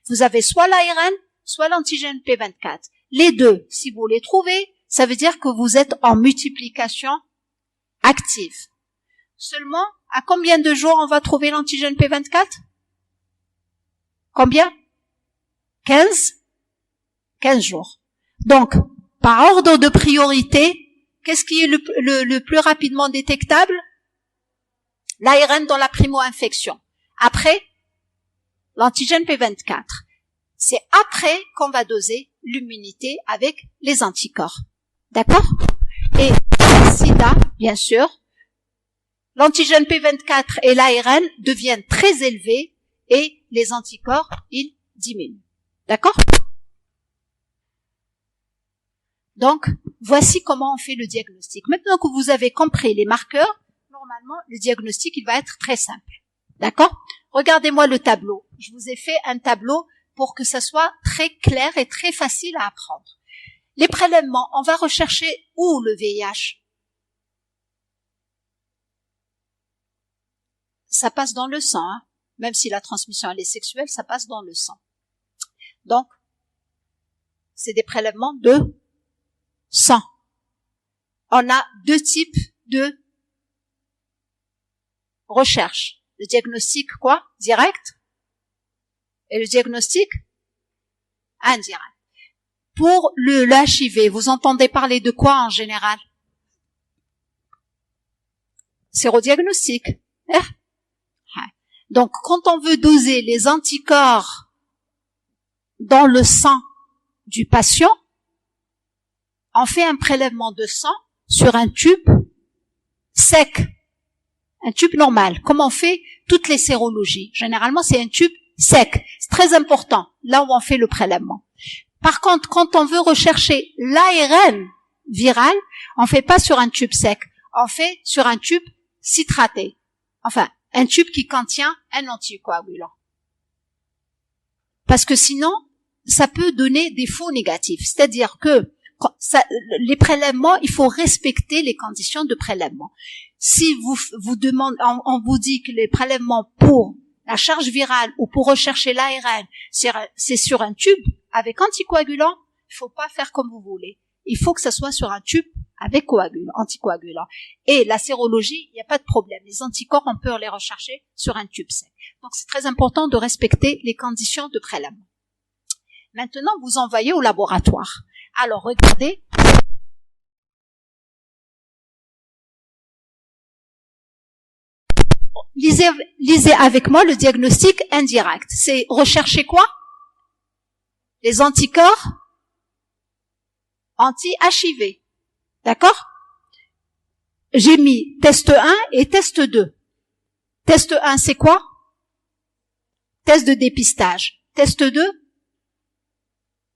Vous avez soit l'ARN, soit l'antigène P24. Les deux, si vous les trouvez, ça veut dire que vous êtes en multiplication active. Seulement, à combien de jours on va trouver l'antigène P24? Combien? 15 jours. Donc, par ordre de priorité, qu'est-ce qui est le plus rapidement détectable? L'ARN dans la primo-infection. Après, l'antigène P24. C'est après qu'on va doser l'immunité avec les anticorps. D'accord? Et le sida, bien sûr, l'antigène P24 et l'ARN deviennent très élevés et les anticorps, ils diminuent. D'accord? Donc, voici comment on fait le diagnostic. Maintenant que vous avez compris les marqueurs, normalement, le diagnostic, il va être très simple. D'accord? Regardez-moi le tableau. Je vous ai fait un tableau pour que ça soit très clair et très facile à apprendre. Les prélèvements, on va rechercher où le VIH? Ça passe dans le sang, hein? Même si la transmission elle est sexuelle, ça passe dans le sang. Donc, c'est des prélèvements de sang. On a deux types de recherche. Le diagnostic quoi? Direct. Et le diagnostic indirect. Pour le HIV, vous entendez parler de quoi en général? Sérodiagnostic. Donc, quand on veut doser les anticorps dans le sang du patient, on fait un prélèvement de sang sur un tube sec, un tube normal, comme on fait toutes les sérologies. Généralement, c'est un tube sec. C'est très important, là où on fait le prélèvement. Par contre, quand on veut rechercher l'ARN viral, on fait pas sur un tube sec, on fait sur un tube citraté. Enfin, un tube qui contient un anticoagulant. Parce que sinon, ça peut donner des faux négatifs. C'est-à-dire que les prélèvements, il faut respecter les conditions de prélèvement. Si vous demandez, on vous dit que les prélèvements pour la charge virale ou pour rechercher l'ARN, c'est sur un tube avec anticoagulant, il faut pas faire comme vous voulez. Il faut que ça soit sur un tube avec anticoagulant. Et la sérologie, il n'y a pas de problème. Les anticorps, on peut les rechercher sur un tube sec. Donc c'est très important de respecter les conditions de prélèvement. Maintenant, vous envoyez au laboratoire. Alors, regardez. Lisez avec moi le diagnostic indirect. C'est rechercher quoi? Les anticorps anti-HIV. D'accord? J'ai mis test 1 et test 2. Test 1, c'est quoi? Test de dépistage. Test 2?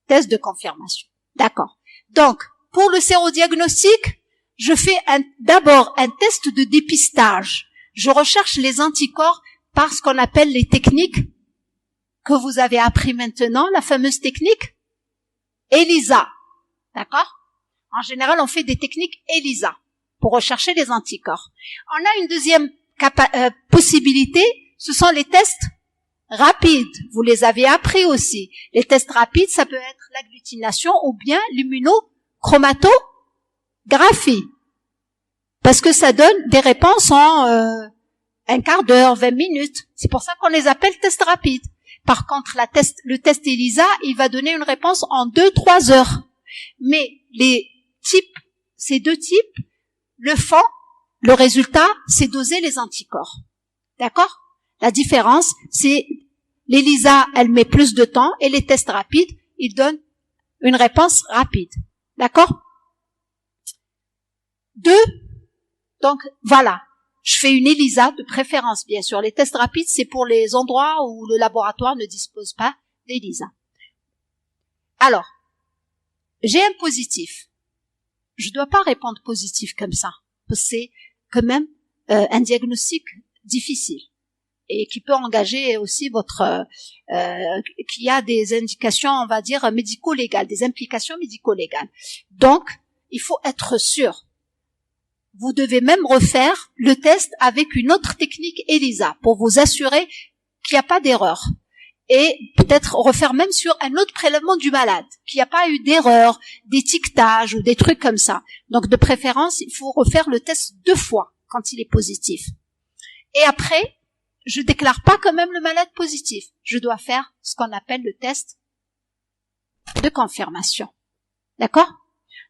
Test de confirmation. D'accord. Donc, pour le sérodiagnostic, je fais d'abord un test de dépistage. Je recherche les anticorps par ce qu'on appelle les techniques que vous avez appris maintenant, la fameuse technique ELISA. D'accord? En général, on fait des techniques ELISA pour rechercher les anticorps. On a une deuxième possibilité, ce sont les tests rapides. Vous les avez appris aussi. Les tests rapides, ça peut être l'agglutination ou bien l'immunochromatographie. Parce que ça donne des réponses en un quart d'heure, 20 minutes. C'est pour ça qu'on les appelle tests rapides. Par contre, le test ELISA, il va donner une réponse en 2-3 heures. Mais ces deux types, le résultat, c'est doser les anticorps. D'accord? La différence, c'est l'ELISA, elle met plus de temps et les tests rapides, ils donnent une réponse rapide. D'accord? Donc, voilà. Je fais une ELISA de préférence, bien sûr. Les tests rapides, c'est pour les endroits où le laboratoire ne dispose pas d'ELISA. Alors, j'ai un positif. Je ne dois pas répondre positif comme ça, parce que c'est quand même un diagnostic difficile et qui peut engager aussi qui a des indications, on va dire, médico-légales, des implications médico-légales. Donc, il faut être sûr. Vous devez même refaire le test avec une autre technique ELISA pour vous assurer qu'il n'y a pas d'erreur. Et peut-être refaire même sur un autre prélèvement du malade, qu'il n'y a pas eu d'erreur, d'étiquetage ou des trucs comme ça. Donc de préférence, il faut refaire le test 2 fois quand il est positif. Et après, je déclare pas quand même le malade positif. Je dois faire ce qu'on appelle le test de confirmation. D'accord?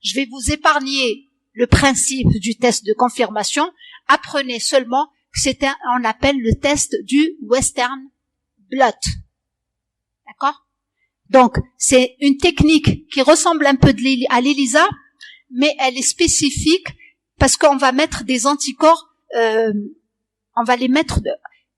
Je vais vous épargner le principe du test de confirmation. Apprenez seulement que on appelle le test du Western blot. D'accord? Donc, c'est une technique qui ressemble un peu à l'ELISA, mais elle est spécifique parce qu'on va mettre des anticorps, on va les mettre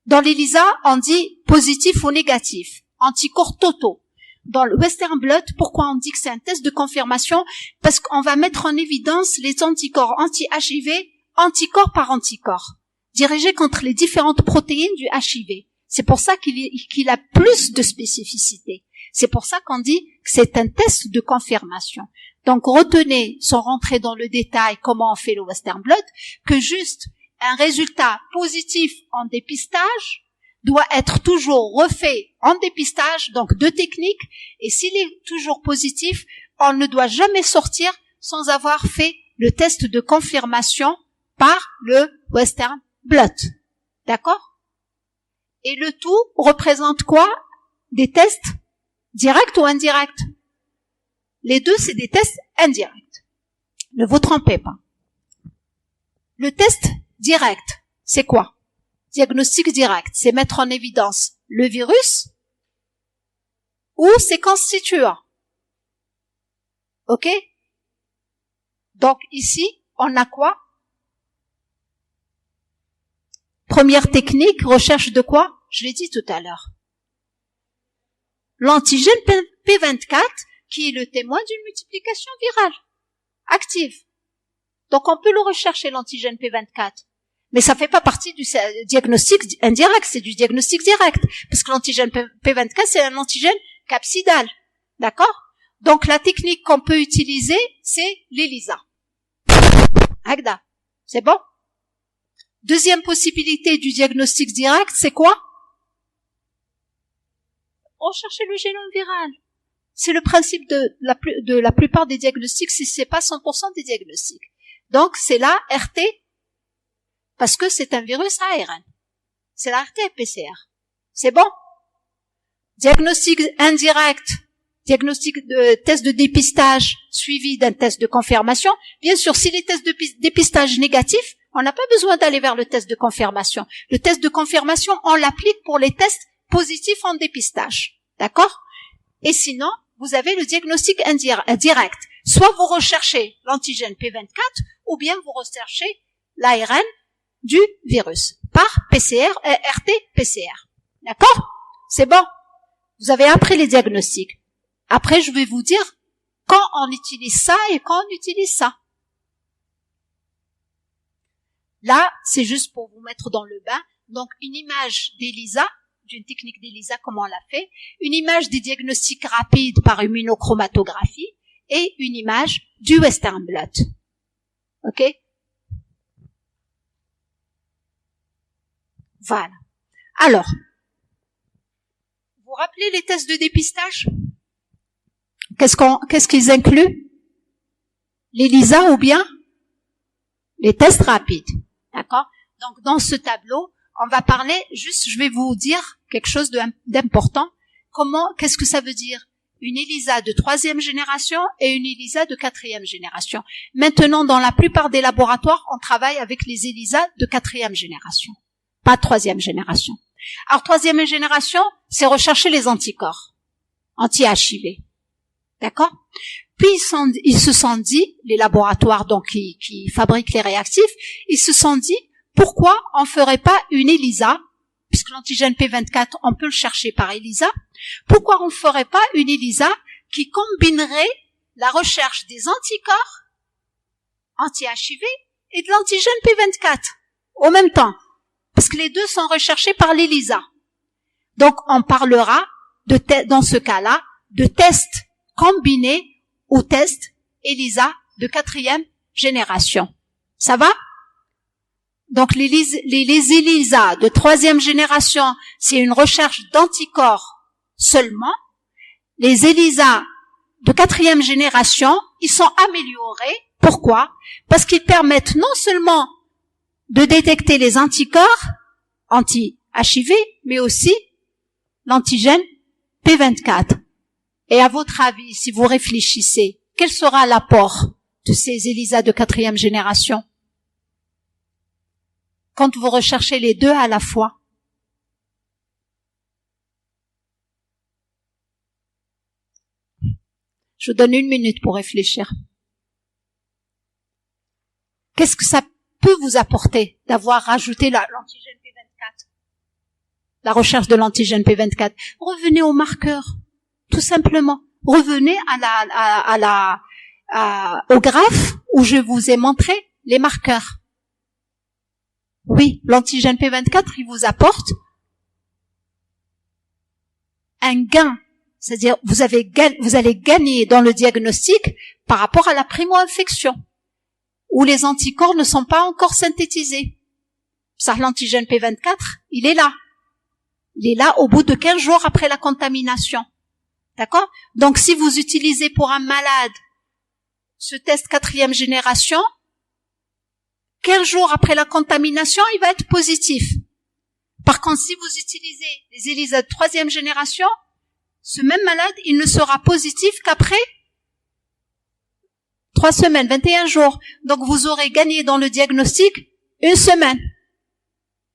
dans l'ELISA, on dit positif ou négatif, anticorps totaux. Dans le Western blot, pourquoi on dit que c'est un test de confirmation? Parce qu'on va mettre en évidence les anticorps anti-HIV, anticorps par anticorps, dirigés contre les différentes protéines du HIV. C'est pour ça qu'il a plus de spécificité. C'est pour ça qu'on dit que c'est un test de confirmation. Donc retenez, sans rentrer dans le détail comment on fait le Western blot, que juste un résultat positif en dépistage doit être toujours refait en dépistage, donc deux techniques, et s'il est toujours positif, on ne doit jamais sortir sans avoir fait le test de confirmation par le Western blot. D'accord? Et le tout représente quoi? Des tests directs ou indirects? Les deux, c'est des tests indirects. Ne vous trompez pas. Le test direct, c'est quoi? Diagnostic direct, c'est mettre en évidence le virus ou ses constituants. Ok? Donc ici, on a quoi? Première technique, recherche de quoi? Je l'ai dit tout à l'heure. L'antigène P24, qui est le témoin d'une multiplication virale active. Donc on peut le rechercher, l'antigène P24. Mais ça fait pas partie du diagnostic indirect, c'est du diagnostic direct. Parce que l'antigène P24, c'est un antigène capsidal. D'accord? Donc la technique qu'on peut utiliser, c'est l'ELISA. Agda. C'est bon? Deuxième possibilité du diagnostic direct, c'est quoi? Rechercher le génome viral. C'est le principe de la plupart des diagnostics, si c'est pas 100% des diagnostics. Donc c'est la RT, parce que c'est un virus ARN. C'est la RT-PCR. C'est bon? Diagnostic indirect, diagnostic de test de dépistage suivi d'un test de confirmation. Bien sûr, si les tests de dépistage négatifs, on n'a pas besoin d'aller vers le test de confirmation. Le test de confirmation, on l'applique pour les tests positifs en dépistage. D'accord? Et sinon, vous avez le diagnostic indirect. Soit vous recherchez l'antigène P24, ou bien vous recherchez l'ARN du virus par PCR, RT-PCR. D'accord? C'est bon. Vous avez appris les diagnostics. Après, je vais vous dire quand on utilise ça et quand on utilise ça. Là, c'est juste pour vous mettre dans le bain. Donc, une image d'ELISA, d'une technique d'ELISA, comment on l'a fait, une image des diagnostics rapides par immunochromatographie et une image du Western blot. OK? Voilà. Alors, vous rappelez les tests de dépistage? Qu'est-ce qu'ils incluent? L'ELISA ou bien les tests rapides. D'accord? Donc, dans ce tableau, on va parler, juste, je vais vous dire quelque chose d'important. Qu'est-ce que ça veut dire? Une ELISA de 3e génération et une ELISA de 4e génération. Maintenant, dans la plupart des laboratoires, on travaille avec les ELISA de 4e génération. Pas 3e génération. Alors, 3e génération, c'est rechercher les anticorps. Anti-HIV. D'accord? Puis, ils se sont dit, les laboratoires, donc, qui fabriquent les réactifs, ils se sont dit, pourquoi on ferait pas une ELISA, puisque l'antigène P24, on peut le chercher par ELISA, pourquoi on ferait pas une ELISA qui combinerait la recherche des anticorps anti-HIV et de l'antigène P24 au même temps? Parce que les deux sont recherchés par l'ELISA. Donc, on parlera, dans ce cas-là, de tests combinés aux tests ELISA de 4e génération. Ça va? Donc, les ELISA de 3e génération, c'est une recherche d'anticorps seulement. Les ELISA de 4e génération, ils sont améliorés. Pourquoi? Parce qu'ils permettent non seulement de détecter les anticorps anti-HIV, mais aussi l'antigène P24. Et à votre avis, si vous réfléchissez, quel sera l'apport de ces ELISA de 4e génération quand vous recherchez les deux à la fois? Je vous donne 1 minute pour réfléchir. Qu'est-ce que ça peut vous apporter d'avoir rajouté l'antigène P24? La recherche de l'antigène P24. Revenez au marqueur, tout simplement. Revenez au graphe où je vous ai montré les marqueurs. Oui, l'antigène P24, il vous apporte un gain. C'est-à-dire, vous allez gagner dans le diagnostic par rapport à la primo-infection, où les anticorps ne sont pas encore synthétisés. Ça, l'antigène P24, il est là. Il est là au bout de 15 jours après la contamination. D'accord? Donc, si vous utilisez pour un malade ce test 4e génération, 15 jours après la contamination, il va être positif. Par contre, si vous utilisez les ELISA de 3e génération, ce même malade, il ne sera positif qu'après 3 semaines, 21 jours. Donc, vous aurez gagné dans le diagnostic 1 semaine.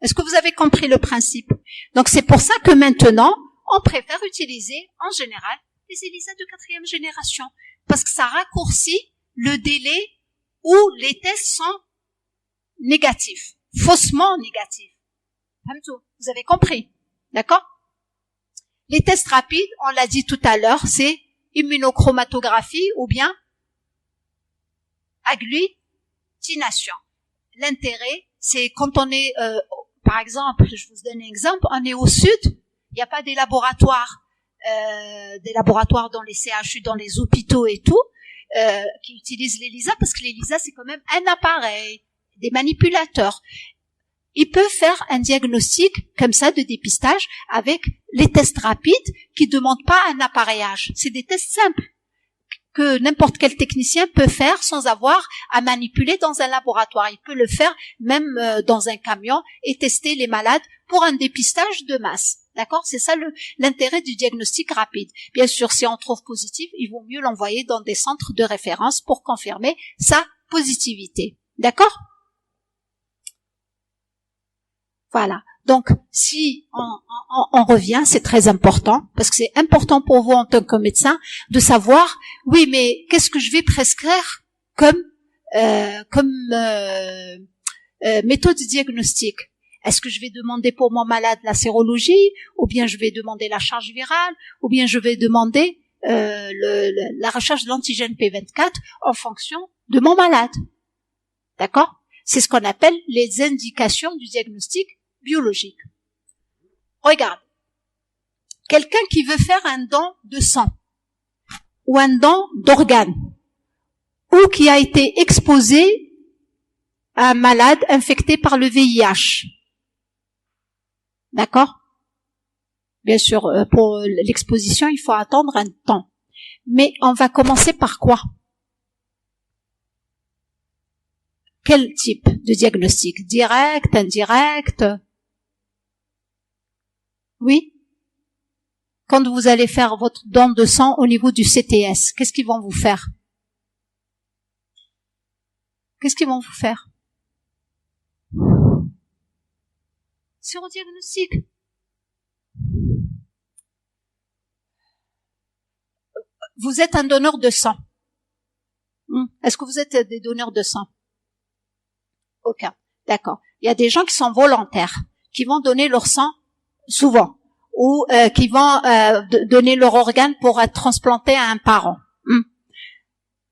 Est-ce que vous avez compris le principe? Donc, c'est pour ça que maintenant, on préfère utiliser, en général, les ELISA de 4e génération. Parce que ça raccourcit le délai où les tests sont négatifs, faussement négatifs. Vous avez compris? D'accord? Les tests rapides, on l'a dit tout à l'heure, c'est immunochromatographie ou bien agglutination. L'intérêt, c'est quand on est, par exemple, je vous donne un exemple, on est au sud, il n'y a pas des laboratoires dans les CHU, dans les hôpitaux et tout, qui utilisent l'ELISA, parce que l'ELISA, c'est quand même un appareil, des manipulateurs. Il peut faire un diagnostic comme ça de dépistage avec les tests rapides qui ne demandent pas un appareillage. C'est des tests simples que n'importe quel technicien peut faire sans avoir à manipuler dans un laboratoire. Il peut le faire même dans un camion et tester les malades pour un dépistage de masse. D'accord? C'est ça l'intérêt du diagnostic rapide. Bien sûr, si on trouve positif, il vaut mieux l'envoyer dans des centres de référence pour confirmer sa positivité. D'accord? Voilà. Donc, si on revient, c'est très important, parce que c'est important pour vous en tant que médecin de savoir, oui, mais qu'est-ce que je vais prescrire comme méthode diagnostique? Est-ce que je vais demander pour mon malade la sérologie, ou bien je vais demander la charge virale, ou bien je vais demander la recherche de l'antigène P24 en fonction de mon malade? D'accord? C'est ce qu'on appelle les indications du diagnostic biologique. Regarde, quelqu'un qui veut faire un don de sang ou un don d'organe ou qui a été exposé à un malade infecté par le VIH. D'accord? Bien sûr, pour l'exposition, il faut attendre un temps. Mais on va commencer par quoi? Quel type de diagnostic? Direct, indirect? Oui? Quand vous allez faire votre don de sang au niveau du CTS, qu'est-ce qu'ils vont vous faire? Qu'est-ce qu'ils vont vous faire? Sérodiagnostic. Vous êtes un donneur de sang. Est-ce que vous êtes des donneurs de sang? Aucun. D'accord. Il y a des gens qui sont volontaires, qui vont donner leur sang souvent, ou qui vont donner leur organe pour être transplanté à un parent.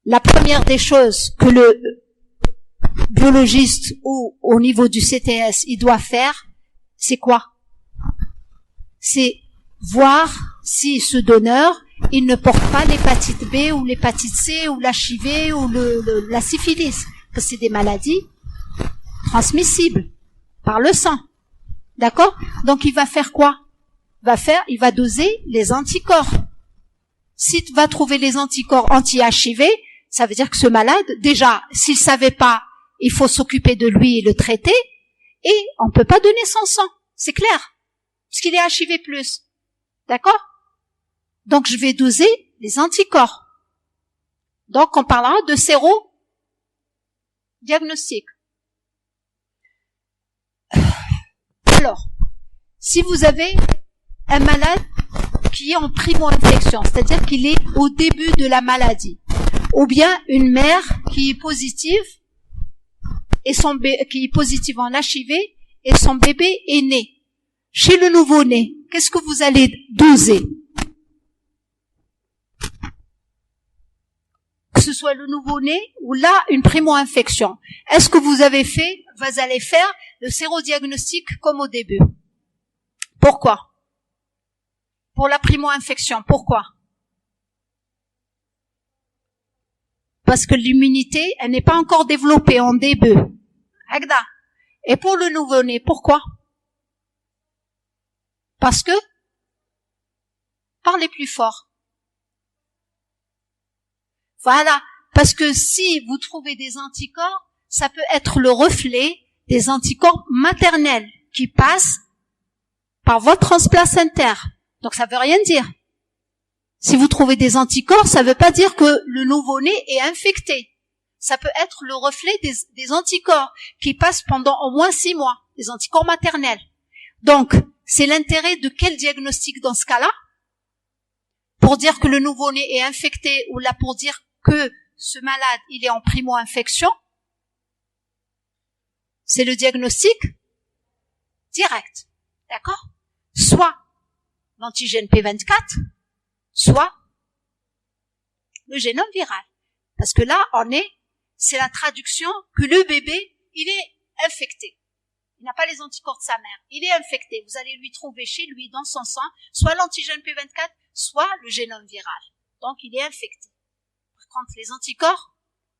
La première des choses que le biologiste ou au niveau du CTS il doit faire, c'est quoi? C'est voir si ce donneur il ne porte pas l'hépatite B ou l'hépatite C ou l'HIV ou la syphilis, parce que c'est des maladies transmissibles par le sang. D'accord? Donc il va faire quoi? Il va doser les anticorps. S'il va trouver les anticorps anti-HIV, ça veut dire que ce malade, déjà, s'il savait pas, il faut s'occuper de lui et le traiter, et on peut pas donner son sang. C'est clair. Parce qu'il est HIV+. D'accord? Donc je vais doser les anticorps. Donc on parlera de sérodiagnostic. Alors, si vous avez un malade qui est en primo-infection, c'est-à-dire qu'il est au début de la maladie. Ou bien une mère qui est positive et qui est positive en HIV et son bébé est né. Chez le nouveau-né, qu'est-ce que vous allez doser? Que ce soit le nouveau-né ou là, une primo-infection. Est-ce que vous allez faire le sérodiagnostic comme au début? Pourquoi? Pour la primo-infection, pourquoi? Parce que l'immunité, elle n'est pas encore développée en début. Et pour le nouveau-né, pourquoi? Parce que, parlez plus fort. Voilà, parce que si vous trouvez des anticorps, ça peut être le reflet des anticorps maternels qui passent par votre transplacentaire. Donc ça veut rien dire. Si vous trouvez des anticorps, ça veut pas dire que le nouveau-né est infecté. Ça peut être le reflet des anticorps qui passent pendant au moins 6 mois, des anticorps maternels. Donc, c'est l'intérêt de quel diagnostic dans ce cas-là? Pour dire que le nouveau-né est infecté ou là pour dire que ce malade, il est en primo-infection? C'est le diagnostic direct. D'accord? Soit l'antigène P24, soit le génome viral. Parce que là, c'est la traduction que le bébé, il est infecté. Il n'a pas les anticorps de sa mère. Il est infecté. Vous allez lui trouver chez lui, dans son sang, soit l'antigène P24, soit le génome viral. Donc, il est infecté. Par contre, les anticorps,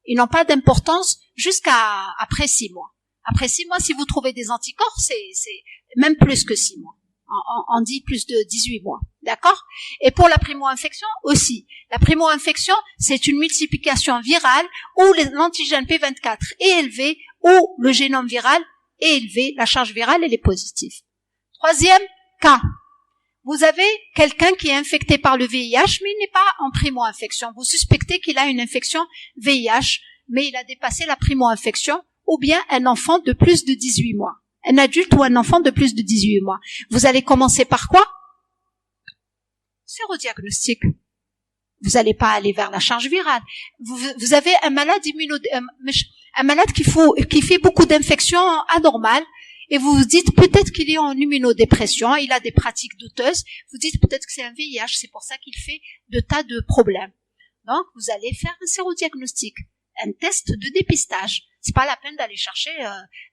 ils n'ont pas d'importance jusqu'à après 6 mois. Après 6 mois, si vous trouvez des anticorps, c'est même plus que 6 mois. On dit plus de 18 mois. D'accord? Et pour la primo-infection aussi. La primo-infection, c'est une multiplication virale où l'antigène P24 est élevé, où le génome viral est élevé, la charge virale, elle est positive. Troisième cas. Vous avez quelqu'un qui est infecté par le VIH, mais il n'est pas en primo-infection. Vous suspectez qu'il a une infection VIH, mais il a dépassé la primo-infection, ou bien un enfant de plus de 18 mois. Un adulte ou un enfant de plus de 18 mois. Vous allez commencer par quoi? Sérodiagnostic. Vous n'allez pas aller vers la charge virale. Vous avez un malade un malade qui fait beaucoup d'infections anormales, et vous vous dites peut-être qu'il est en immunodépression, il a des pratiques douteuses. Vous dites peut-être que c'est un VIH, c'est pour ça qu'il fait de tas de problèmes. Donc, vous allez faire un sérodiagnostic, un test de dépistage. C'est pas la peine d'aller chercher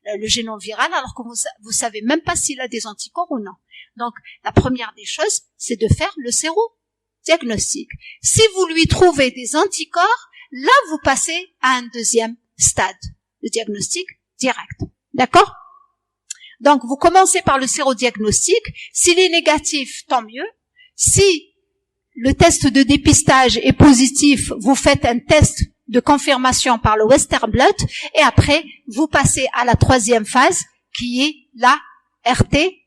le génome viral alors que vous savez même pas s'il a des anticorps ou non. Donc, la première des choses, c'est de faire le sérodiagnostic. Si vous lui trouvez des anticorps, là, vous passez à un deuxième stade, le diagnostic direct. D'accord? Donc, vous commencez par le sérodiagnostic. S'il est négatif, tant mieux. Si le test de dépistage est positif, vous faites un test de confirmation par le Western blot, et après, vous passez à la troisième phase, qui est la RT-PCR.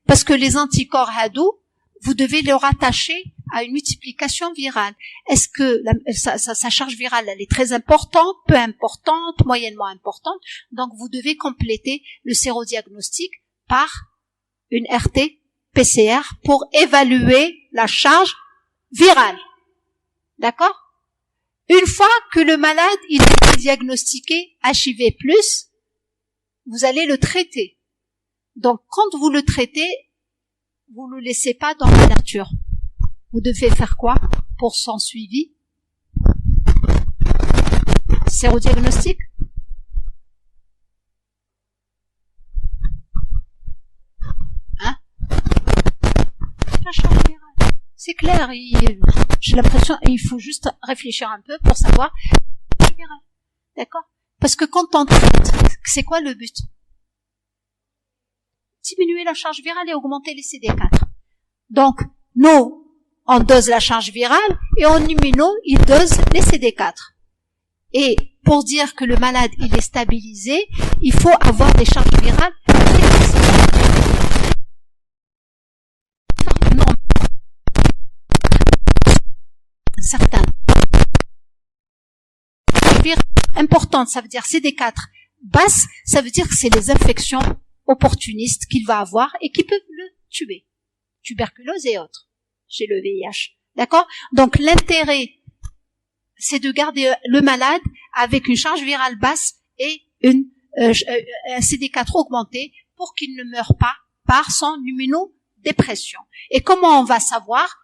Parce que les anticorps HADU, vous devez les rattacher à une multiplication virale. Est-ce que sa charge virale, elle est très importante, peu importante, moyennement importante? Donc, vous devez compléter le sérodiagnostic par une RT-PCR pour évaluer la charge virale. D'accord? Une fois que le malade il est diagnostiqué HIV+, vous allez le traiter. Donc, quand vous le traitez, vous ne le laissez pas dans la nature. Vous devez faire quoi pour son suivi? Sérodiagnostic? Hein? La charge virale. C'est clair, j'ai l'impression, il faut juste réfléchir un peu pour savoir. D'accord? Parce que quand on traite, c'est quoi le but? Diminuer la charge virale et augmenter les CD4. Donc, nous, on dose la charge virale et en immuno, il dose les CD4. Et pour dire que le malade, il est stabilisé, il faut avoir des charges virales certaines. Importante, ça veut dire CD4 basse, ça veut dire que c'est les infections opportunistes qu'il va avoir et qui peuvent le tuer. tuberculose et autres, chez le VIH. D'accord? Donc l'intérêt, c'est de garder le malade avec une charge virale basse et un CD4 augmenté pour qu'il ne meure pas par son immunodépression. Et comment on va savoir?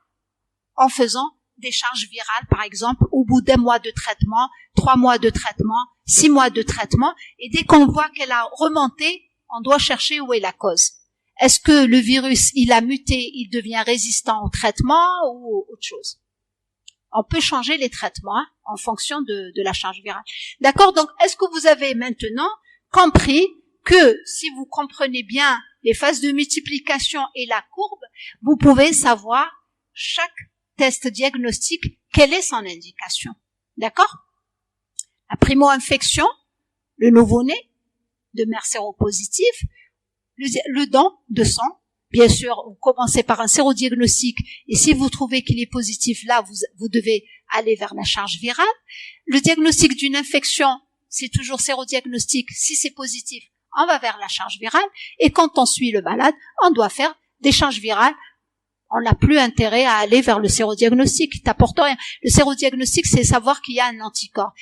En faisant des charges virales, par exemple, au bout d'1 mois de traitement, 3 mois de traitement, 6 mois de traitement, et dès qu'on voit qu'elle a remonté, on doit chercher où est la cause. Est-ce que le virus, il a muté, il devient résistant au traitement ou autre chose? On peut changer les traitements en fonction de la charge virale. D'accord? Donc, est-ce que vous avez maintenant compris que si vous comprenez bien les phases de multiplication et la courbe, vous pouvez savoir chaque test diagnostique, quelle est son indication. D'accord? La primo-infection, le nouveau-né, de mère séropositive, le don de sang. Bien sûr, vous commencez par un sérodiagnostic et si vous trouvez qu'il est positif, là, vous devez aller vers la charge virale. Le diagnostic d'une infection, c'est toujours sérodiagnostic. Si c'est positif, on va vers la charge virale. Et quand on suit le malade, on doit faire des charges virales. On n'a plus intérêt à aller vers le sérodiagnostic. T'apporte rien. Le sérodiagnostic, c'est savoir qu'il y a un anticorps.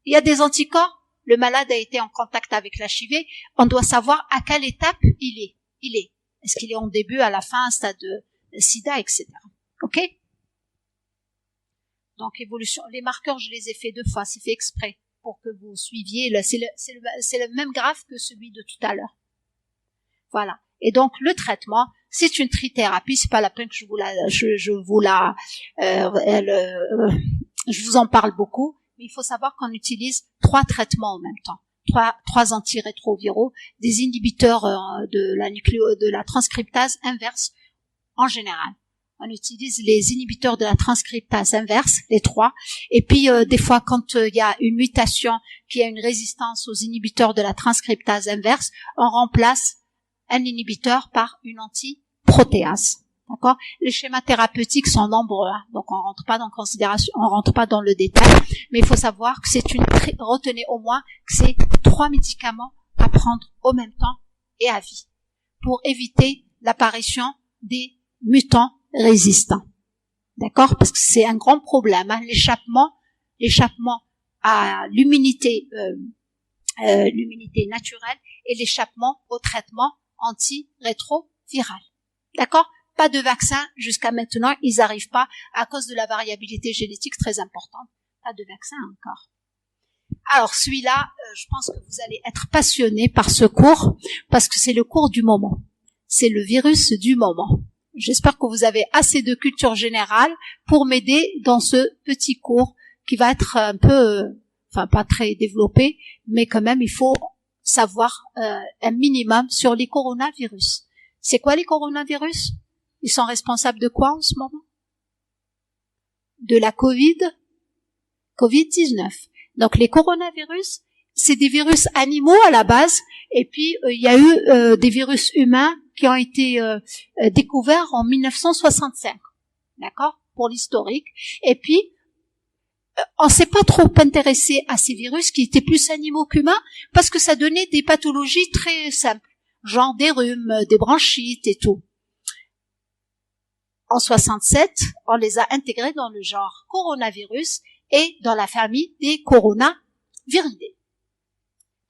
Il y a des anticorps. Le malade a été en contact avec l'HIV. On doit savoir à quelle étape il est. Est-ce qu'il est en début, à la fin, stade de sida, etc. OK? Donc, évolution. Les marqueurs, je les ai fait 2 fois. C'est fait exprès pour que vous suiviez. C'est le même graphe que celui de tout à l'heure. Voilà. Et donc, le traitement, c'est une trithérapie. C'est pas la peine que je vous en parle beaucoup. Mais il faut savoir qu'on utilise 3 traitements en même temps. 3 antirétroviraux, des inhibiteurs de la transcriptase inverse en général. On utilise les inhibiteurs de la transcriptase inverse, les 3. Et puis, des fois, quand il y a une mutation qui a une résistance aux inhibiteurs de la transcriptase inverse, on remplace un inhibiteur par une antiprotéase. D'accord? Les schémas thérapeutiques sont nombreux, hein, donc on rentre pas dans le détail, mais il faut savoir que retenez au moins que c'est 3 médicaments à prendre au même temps et à vie, pour éviter l'apparition des mutants résistants. D'accord? Parce que c'est un grand problème, hein, l'échappement à l'immunité naturelle et l'échappement au traitement antirétroviral. D'accord? Pas de vaccin jusqu'à maintenant, ils n'arrivent pas à cause de la variabilité génétique très importante. Pas de vaccin encore. Alors celui-là, je pense que vous allez être passionnés par ce cours parce que c'est le cours du moment. C'est le virus du moment. J'espère que vous avez assez de culture générale pour m'aider dans ce petit cours qui va être un peu, pas très développé, mais quand même il faut savoir un minimum sur les coronavirus. C'est quoi les coronavirus? Ils sont responsables de quoi en ce moment? De la Covid-19. Donc les coronavirus, c'est des virus animaux à la base, et puis il y a eu des virus humains qui ont été découverts en 1965. D'accord? Pour l'historique. Et puis, on s'est pas trop intéressé à ces virus qui étaient plus animaux qu'humains, parce que ça donnait des pathologies très simples, genre des rhumes, des bronchites et tout. En 67, on les a intégrés dans le genre coronavirus et dans la famille des coronaviridae.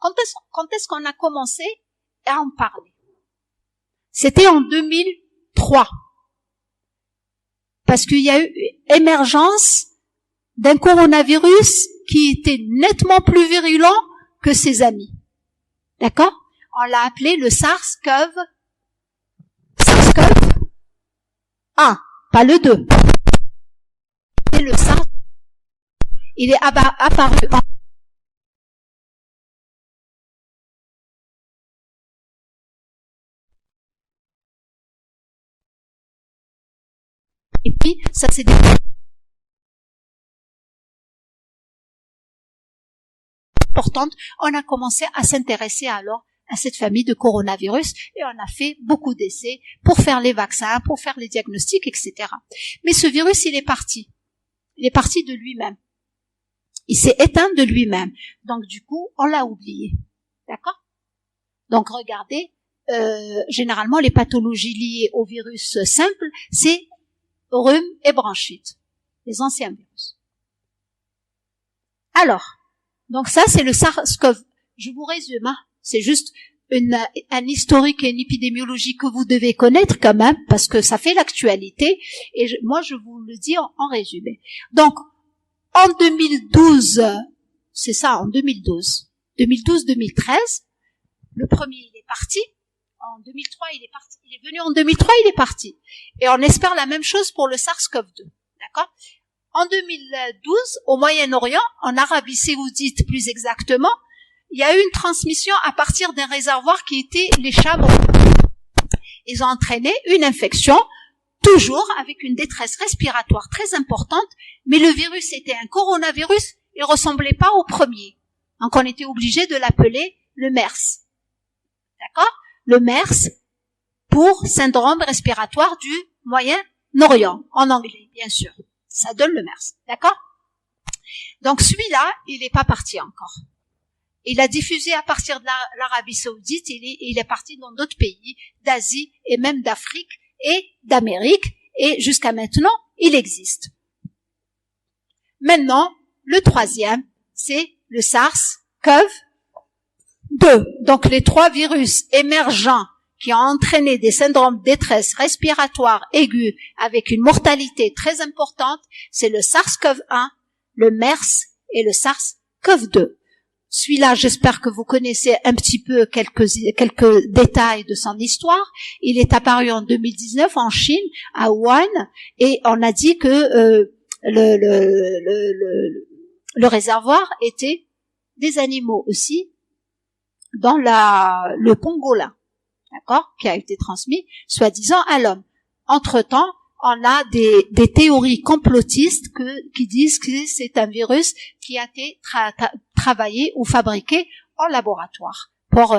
Quand est-ce qu'on a commencé à en parler? C'était en 2003. Parce qu'il y a eu émergence d'un coronavirus qui était nettement plus virulent que ses amis. D'accord? On l'a appelé le SARS-CoV-1, pas le 2. C'est le SARS. Il est apparu en et puis ça s'est importante. On a commencé à s'intéresser alors à cette famille de coronavirus et on a fait beaucoup d'essais pour faire les vaccins, pour faire les diagnostics, etc. Mais ce virus, il est parti. Il est parti de lui-même. Il s'est éteint de lui-même. Donc du coup, on l'a oublié. D'accord? Donc regardez, généralement les pathologies liées au virus simple, c'est rhume et bronchite, les anciens virus. Alors, donc ça c'est le SARS-CoV. Je vous résume, hein. C'est juste un historique et une épidémiologie que vous devez connaître quand même, parce que ça fait l'actualité, et moi je vous le dis en résumé. Donc, en 2012, c'est ça, en 2012, 2012-2013, le premier il est parti, en 2003 il est parti, il est venu en 2003, il est parti. Et on espère la même chose pour le SARS-CoV-2, d'accord? En 2012, au Moyen-Orient, en Arabie Saoudite plus exactement, il y a eu une transmission à partir d'un réservoir qui était les chameaux. Ils ont entraîné une infection, toujours avec une détresse respiratoire très importante, mais le virus était un coronavirus, il ressemblait pas au premier. Donc on était obligé de l'appeler le MERS. D'accord? Le MERS pour syndrome respiratoire du Moyen-Orient, en anglais, bien sûr. Ça donne le MERS. D'accord? Donc celui-là, il n'est pas parti encore. Il a diffusé à partir de l'Arabie Saoudite, il est parti dans d'autres pays d'Asie et même d'Afrique et d'Amérique, et jusqu'à maintenant, il existe. Maintenant, le troisième, c'est le SARS-CoV-2. Donc les trois virus émergents qui ont entraîné des syndromes de détresse respiratoire aiguë avec une mortalité très importante, c'est le SARS-CoV-1, le MERS et le SARS-CoV-2. Celui-là, j'espère que vous connaissez un petit peu quelques détails de son histoire. Il est apparu en 2019 en Chine, à Wuhan, et on a dit que le réservoir était des animaux aussi dans le pangolin, d'accord, qui a été transmis, soi-disant, à l'homme. Entre-temps, on a des théories complotistes qui disent que c'est un virus qui a été travaillé ou fabriqué en laboratoire pour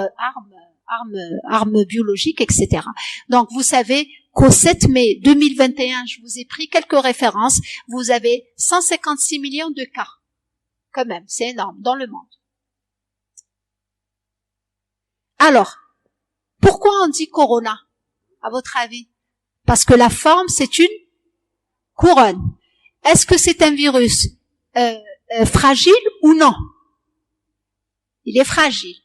armes biologiques, etc. Donc, vous savez qu'au 7 mai 2021, je vous ai pris quelques références, vous avez 156 millions de cas. Quand même, c'est énorme dans le monde. Alors, pourquoi on dit corona, à votre avis? Parce que la forme, c'est une couronne. Est-ce que c'est un virus fragile ou non? Il est fragile.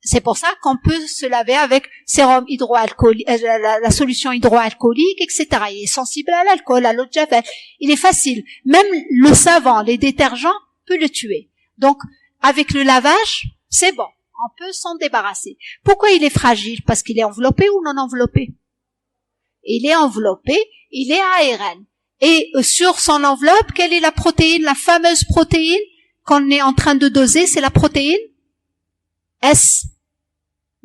C'est pour ça qu'on peut se laver avec sérum hydroalcoolique, la solution hydroalcoolique, etc. Il est sensible à l'alcool, à l'eau de javel. Il est facile. Même le savon, les détergents, peut le tuer. Donc, avec le lavage, c'est bon. On peut s'en débarrasser. Pourquoi il est fragile? Parce qu'il est enveloppé ou non enveloppé? Il est enveloppé, il est ARN. Et sur son enveloppe, quelle est la protéine, la fameuse protéine qu'on est en train de doser? C'est la protéine S.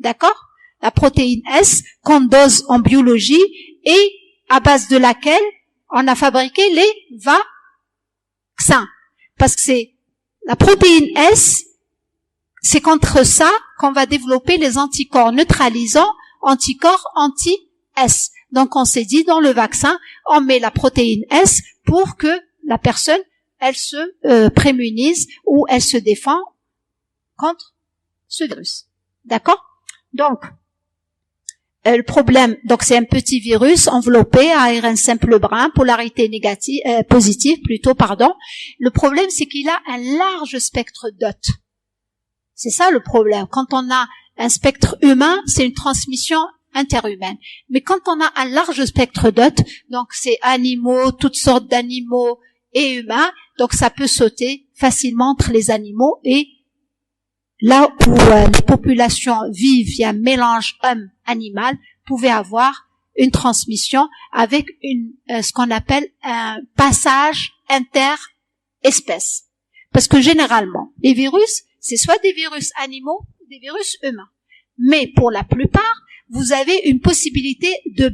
D'accord? La protéine S qu'on dose en biologie et à base de laquelle on a fabriqué les vaccins. Parce que c'est la protéine S, c'est contre ça qu'on va développer les anticorps neutralisants, anticorps anti-S. Donc on s'est dit, dans le vaccin, on met la protéine S pour que la personne, elle se prémunise ou elle se défend contre ce virus. D'accord? Donc, le problème, donc c'est un petit virus enveloppé à ARN simple brun, polarité négative, positive plutôt, pardon. Le problème, c'est qu'il a un large spectre d'hôtes. C'est ça le problème. Quand on a un spectre humain, c'est une transmission interhumaine. Mais quand on a un large spectre d'hôtes, donc c'est animaux, toutes sortes d'animaux et humains, donc ça peut sauter facilement entre les animaux et là où les populations vivent via un mélange homme-animal, pouvaient avoir une transmission avec ce qu'on appelle un passage interespèce. Parce que généralement, les virus, c'est soit des virus animaux, des virus humains. Mais pour la plupart, vous avez une possibilité de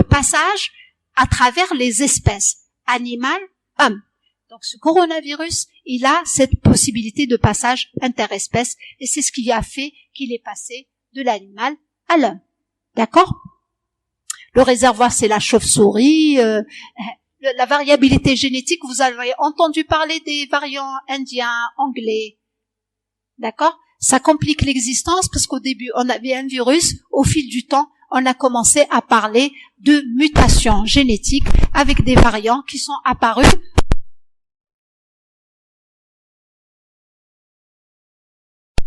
passage à travers les espèces animales, hommes. Donc ce coronavirus, il a cette possibilité de passage interespèce et c'est ce qui a fait qu'il est passé de l'animal à l'homme. D'accord? Le réservoir, c'est la chauve-souris. La variabilité génétique, vous avez entendu parler des variants indiens, anglais. D'accord? Ça complique l'existence parce qu'au début, on avait un virus. Au fil du temps, on a commencé à parler de mutations génétiques avec des variants qui sont apparus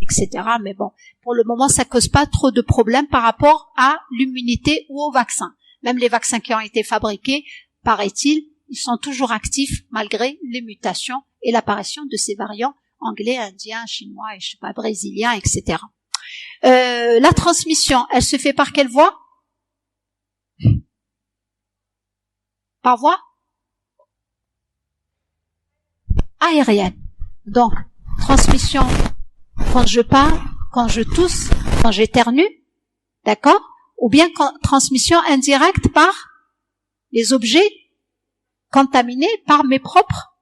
etc. Mais bon, pour le moment, ça cause pas trop de problèmes par rapport à l'immunité ou au vaccin. Même les vaccins qui ont été fabriqués, paraît-il, ils sont toujours actifs malgré les mutations et l'apparition de ces variants anglais, indiens, chinois, et je sais pas, brésiliens, etc. La transmission, elle se fait par quelle voie? Par voie aérienne. Donc, transmission quand je parle, quand je tousse, quand j'éternue, d'accord? Ou bien transmission indirecte par les objets contaminés par mes propres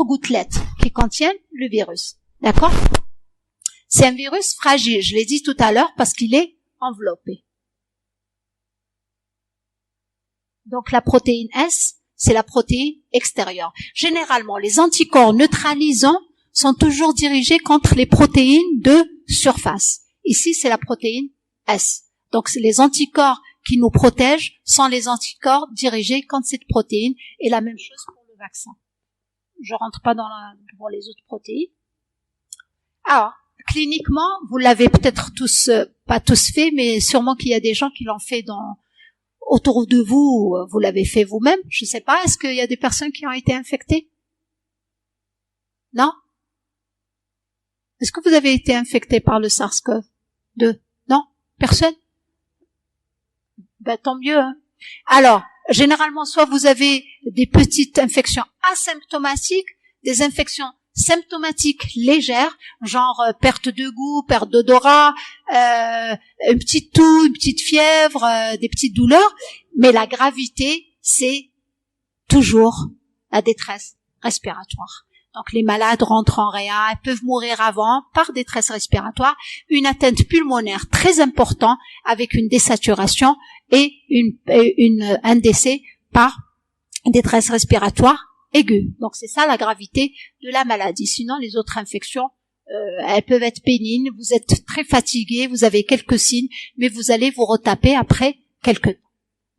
gouttelettes qui contiennent le virus, d'accord? C'est un virus fragile, je l'ai dit tout à l'heure, parce qu'il est enveloppé. Donc la protéine S, c'est la protéine extérieure. Généralement, les anticorps neutralisants sont toujours dirigés contre les protéines de surface. Ici, c'est la protéine S. Donc, c'est les anticorps qui nous protègent sont les anticorps dirigés contre cette protéine. Et la même chose pour le vaccin. Je rentre pas pour les autres protéines. Alors, cliniquement, vous l'avez peut-être tous, pas tous fait, mais sûrement qu'il y a des gens qui l'ont fait autour de vous, vous l'avez fait vous-même, je sais pas, est-ce qu'il y a des personnes qui ont été infectées? Non? Est-ce que vous avez été infecté par le SARS-CoV-2? Non? Personne? Ben, tant mieux, hein. Alors, généralement, soit vous avez des petites infections asymptomatiques, des infections symptomatiques légères, genre perte de goût, perte d'odorat, une petite toux, une petite fièvre, des petites douleurs, mais la gravité, c'est toujours la détresse respiratoire. Donc les malades rentrent en réa, elles peuvent mourir avant par détresse respiratoire, une atteinte pulmonaire très importante avec une désaturation et un décès par détresse respiratoire aiguë. Donc c'est ça la gravité de la maladie. Sinon les autres infections, elles peuvent être bénignes, vous êtes très fatigué, vous avez quelques signes, mais vous allez vous retaper après quelques temps.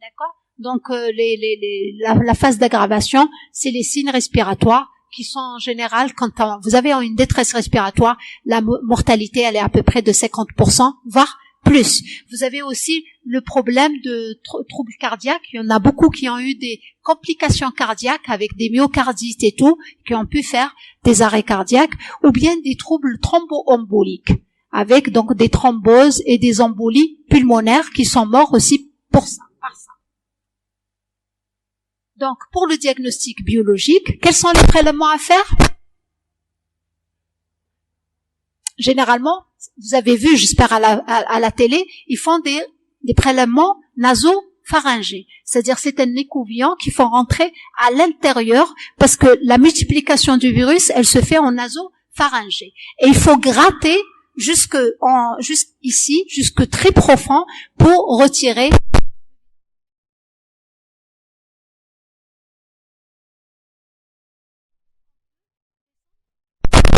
D'accord? Donc la phase d'aggravation, c'est les signes respiratoires qui sont en général, quand vous avez une détresse respiratoire, la mortalité elle est à peu près de 50%, voire plus. Vous avez aussi le problème de troubles cardiaques. Il y en a beaucoup qui ont eu des complications cardiaques avec des myocardites et tout, qui ont pu faire des arrêts cardiaques, ou bien des troubles thromboemboliques, avec donc des thromboses et des embolies pulmonaires qui sont morts aussi par ça. Donc, pour le diagnostic biologique, quels sont les prélèvements à faire? Généralement, vous avez vu, j'espère, à la télé, ils font des prélèvements nasopharyngés. C'est-à-dire, c'est un écouvillon qu'ils font rentrer à l'intérieur parce que la multiplication du virus, elle se fait en nasopharyngé. Et il faut gratter jusque ici, jusque très profond pour retirer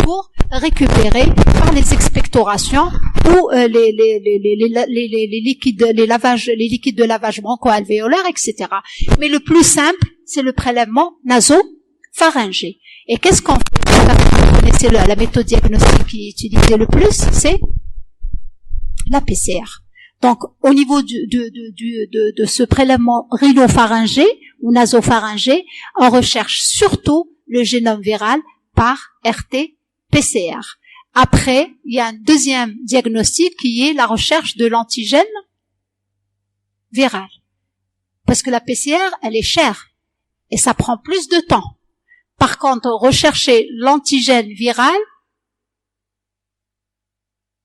pour récupérer par les expectorations ou les liquides de lavage broncho-alvéolaire, etc. Mais le plus simple, c'est le prélèvement nasopharyngé. Et qu'est-ce qu'on fait? Vous connaissez la méthode diagnostique qui est utilisée le plus, c'est la PCR. Donc, au niveau de ce prélèvement rhinopharyngé ou nasopharyngé, on recherche surtout le génome viral par RT-PCR. Après, il y a un deuxième diagnostic qui est la recherche de l'antigène viral. Parce que la PCR, elle est chère et ça prend plus de temps. Par contre, rechercher l'antigène viral,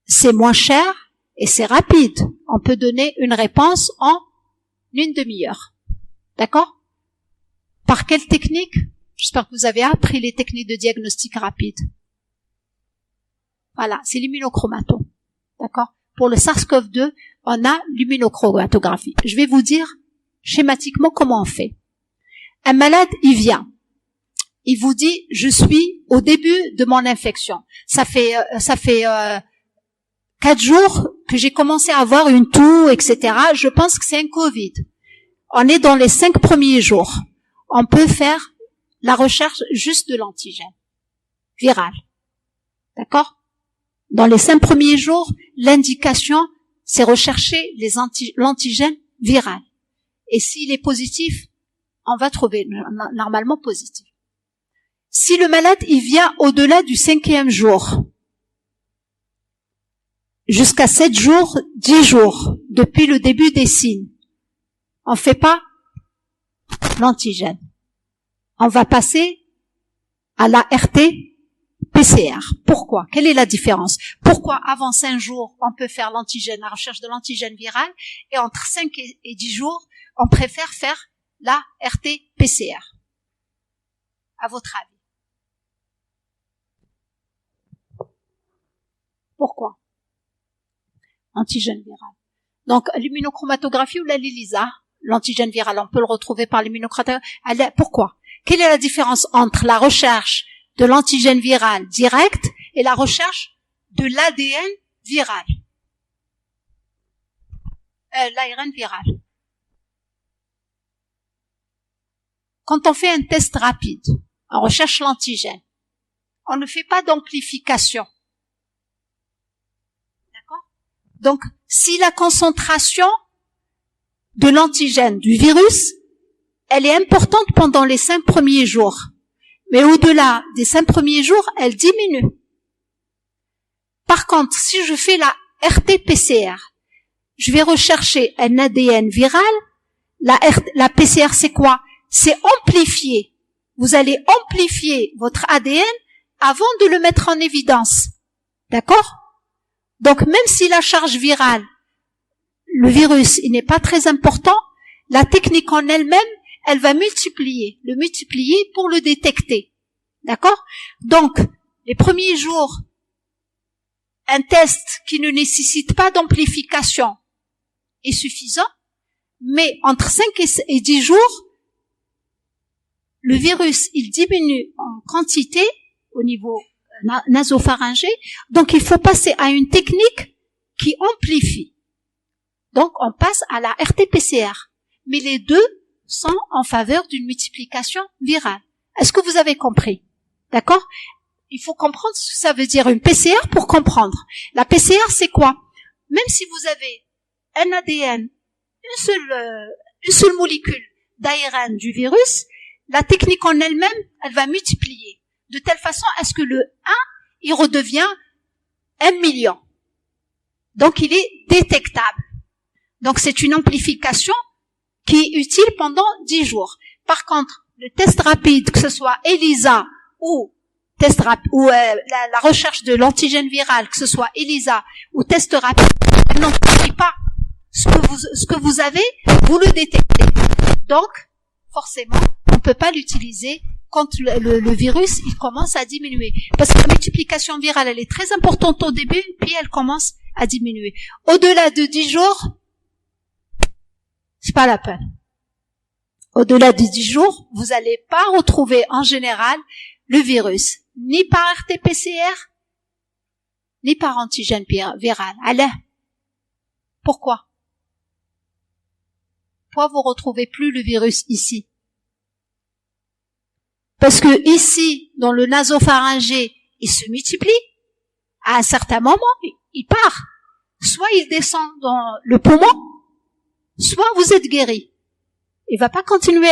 c'est moins cher et c'est rapide. On peut donner une réponse en une demi-heure. D'accord? Par quelle technique? J'espère que vous avez appris les techniques de diagnostic rapide. Voilà, c'est l'immunochromato. D'accord? Pour le SARS-CoV-2, on a l'immunochromatographie. Je vais vous dire schématiquement comment on fait. Un malade, il vient il vous dit, je suis au début de mon infection. Ça fait 4 jours que j'ai commencé à avoir une toux, etc. Je pense que c'est un Covid. On est dans les 5 premiers jours. On peut faire la recherche juste de l'antigène viral. D'accord? Dans les 5 premiers jours, l'indication, c'est rechercher l'antigène viral. Et s'il est positif, on va trouver normalement positif. Si le malade, il vient au-delà du 5e jour, jusqu'à 7 jours, 10 jours, depuis le début des signes, on fait pas l'antigène. On va passer à la RT-PCR. Pourquoi? Quelle est la différence? Pourquoi avant 5 jours, on peut faire l'antigène, la recherche de l'antigène viral, et entre 5 et 10 jours, on préfère faire la RT-PCR? À votre avis? Pourquoi? Antigène viral. Donc, l'immunochromatographie ou la ELISA, l'antigène viral, on peut le retrouver par l'immunochromatographie. Pourquoi? Quelle est la différence entre la recherche de l'antigène viral direct et la recherche de l'ADN viral? L'ARN viral. Quand on fait un test rapide, on recherche l'antigène. On ne fait pas d'amplification. D'accord? Donc, si la concentration de l'antigène du virus, elle est importante pendant les 5 premiers jours, mais au-delà des 5 premiers jours, elle diminue. Par contre, si je fais la RT-PCR, je vais rechercher un ADN viral. La PCR, c'est quoi? C'est amplifier. Vous allez amplifier votre ADN avant de le mettre en évidence. D'accord? Donc, même si la charge virale, le virus, il n'est pas très important, la technique en elle-même, elle va le multiplier pour le détecter. D'accord? Donc, les premiers jours, un test qui ne nécessite pas d'amplification est suffisant, mais entre 5 et 10 jours, le virus, il diminue en quantité au niveau nasopharyngé, donc il faut passer à une technique qui amplifie. Donc, on passe à la RT-PCR. Mais les deux sont en faveur d'une multiplication virale. Est-ce que vous avez compris? D'accord? Il faut comprendre ce que ça veut dire une PCR pour comprendre. La PCR, c'est quoi? Même si vous avez un ADN, une seule molécule d'ARN du virus, la technique en elle-même, elle va multiplier. De telle façon à ce que le 1, il redevient 1 million. Donc, il est détectable. Donc, c'est une amplification qui est utile pendant 10 jours. Par contre, le test rapide, que ce soit ELISA ou la recherche de l'antigène viral, que ce soit ELISA ou test rapide, elle n'amplifie pas. Ce que vous avez, vous le détectez. Donc, forcément, on ne peut pas l'utiliser quand le virus, il commence à diminuer. Parce que la multiplication virale, elle est très importante au début, puis elle commence à diminuer. Au-delà de 10 jours, c'est pas la peine. Au-delà de 10 jours, vous n'allez pas retrouver en général le virus, ni par RT-PCR, ni par antigène viral. Allez. Pourquoi? Pourquoi vous retrouvez plus le virus ici? Parce que ici, dans le nasopharyngé, il se multiplie. À un certain moment, il part. Soit il descend dans le poumon, soit vous êtes guéri. Il va pas continuer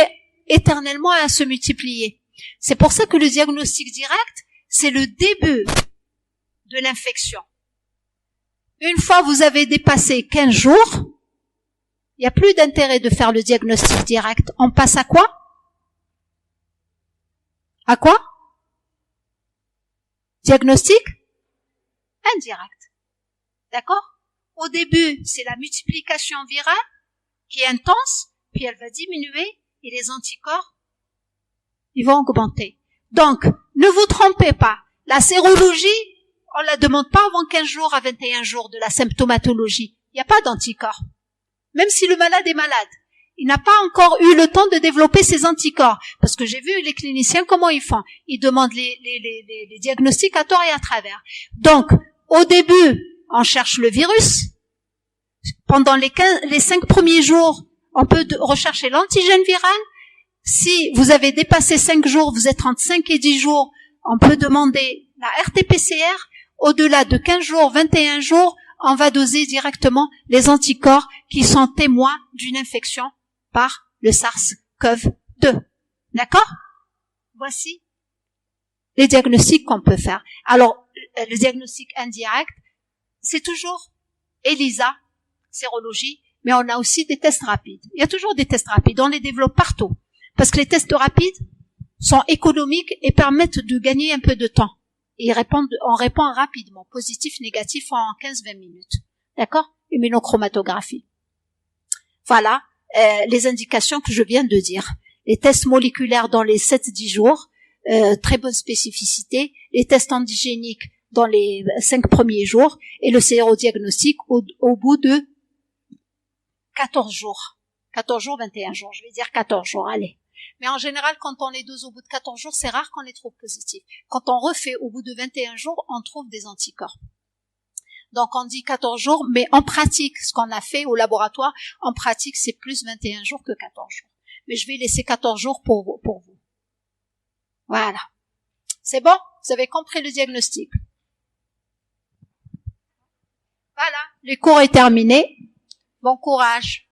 éternellement à se multiplier. C'est pour ça que le diagnostic direct, c'est le début de l'infection. Une fois vous avez dépassé 15 jours, il n'y a plus d'intérêt de faire le diagnostic direct. On passe à quoi? À quoi? Diagnostic indirect. D'accord? Au début, c'est la multiplication virale qui est intense, puis elle va diminuer et les anticorps, ils vont augmenter. Donc, ne vous trompez pas. La sérologie, on la demande pas avant 15 jours à 21 jours de la symptomatologie. Il n'y a pas d'anticorps. Même si le malade est malade, Il n'a pas encore eu le temps de développer ses anticorps. Parce que j'ai vu les cliniciens, comment ils font. Ils demandent les diagnostics à tort et à travers. Donc, au début, on cherche le virus. Pendant les 5 premiers jours, on peut rechercher l'antigène viral. Si vous avez dépassé 5 jours, vous êtes entre 5 et 10 jours, on peut demander la RT-PCR. Au-delà de 15 jours, 21 jours, on va doser directement les anticorps qui sont témoins d'une infection par le SARS-CoV-2. D'accord? Voici les diagnostics qu'on peut faire. Alors, le diagnostic indirect, c'est toujours ELISA, sérologie, mais on a aussi des tests rapides. Il y a toujours des tests rapides, on les développe partout. Parce que les tests rapides sont économiques et permettent de gagner un peu de temps. Et on répond rapidement, positif, négatif, en 15-20 minutes. D'accord? Immunochromatographie. Voilà les indications que je viens de dire. Les tests moléculaires dans les 7-10 jours, très bonne spécificité. Les tests antigéniques dans les 5 premiers jours. Et le sérodiagnostic au bout de 14 jours. 14 jours, 21 jours. Je vais dire 14 jours, allez. Mais en général, quand on les dose au bout de 14 jours, c'est rare qu'on les trouve positifs. Quand on refait au bout de 21 jours, on trouve des anticorps. Donc on dit 14 jours, mais en pratique, ce qu'on a fait au laboratoire, en pratique, c'est plus 21 jours que 14 jours. Mais je vais laisser 14 jours pour vous. Voilà. C'est bon? Vous avez compris le diagnostic? Voilà. Le cours est terminé. Bon courage.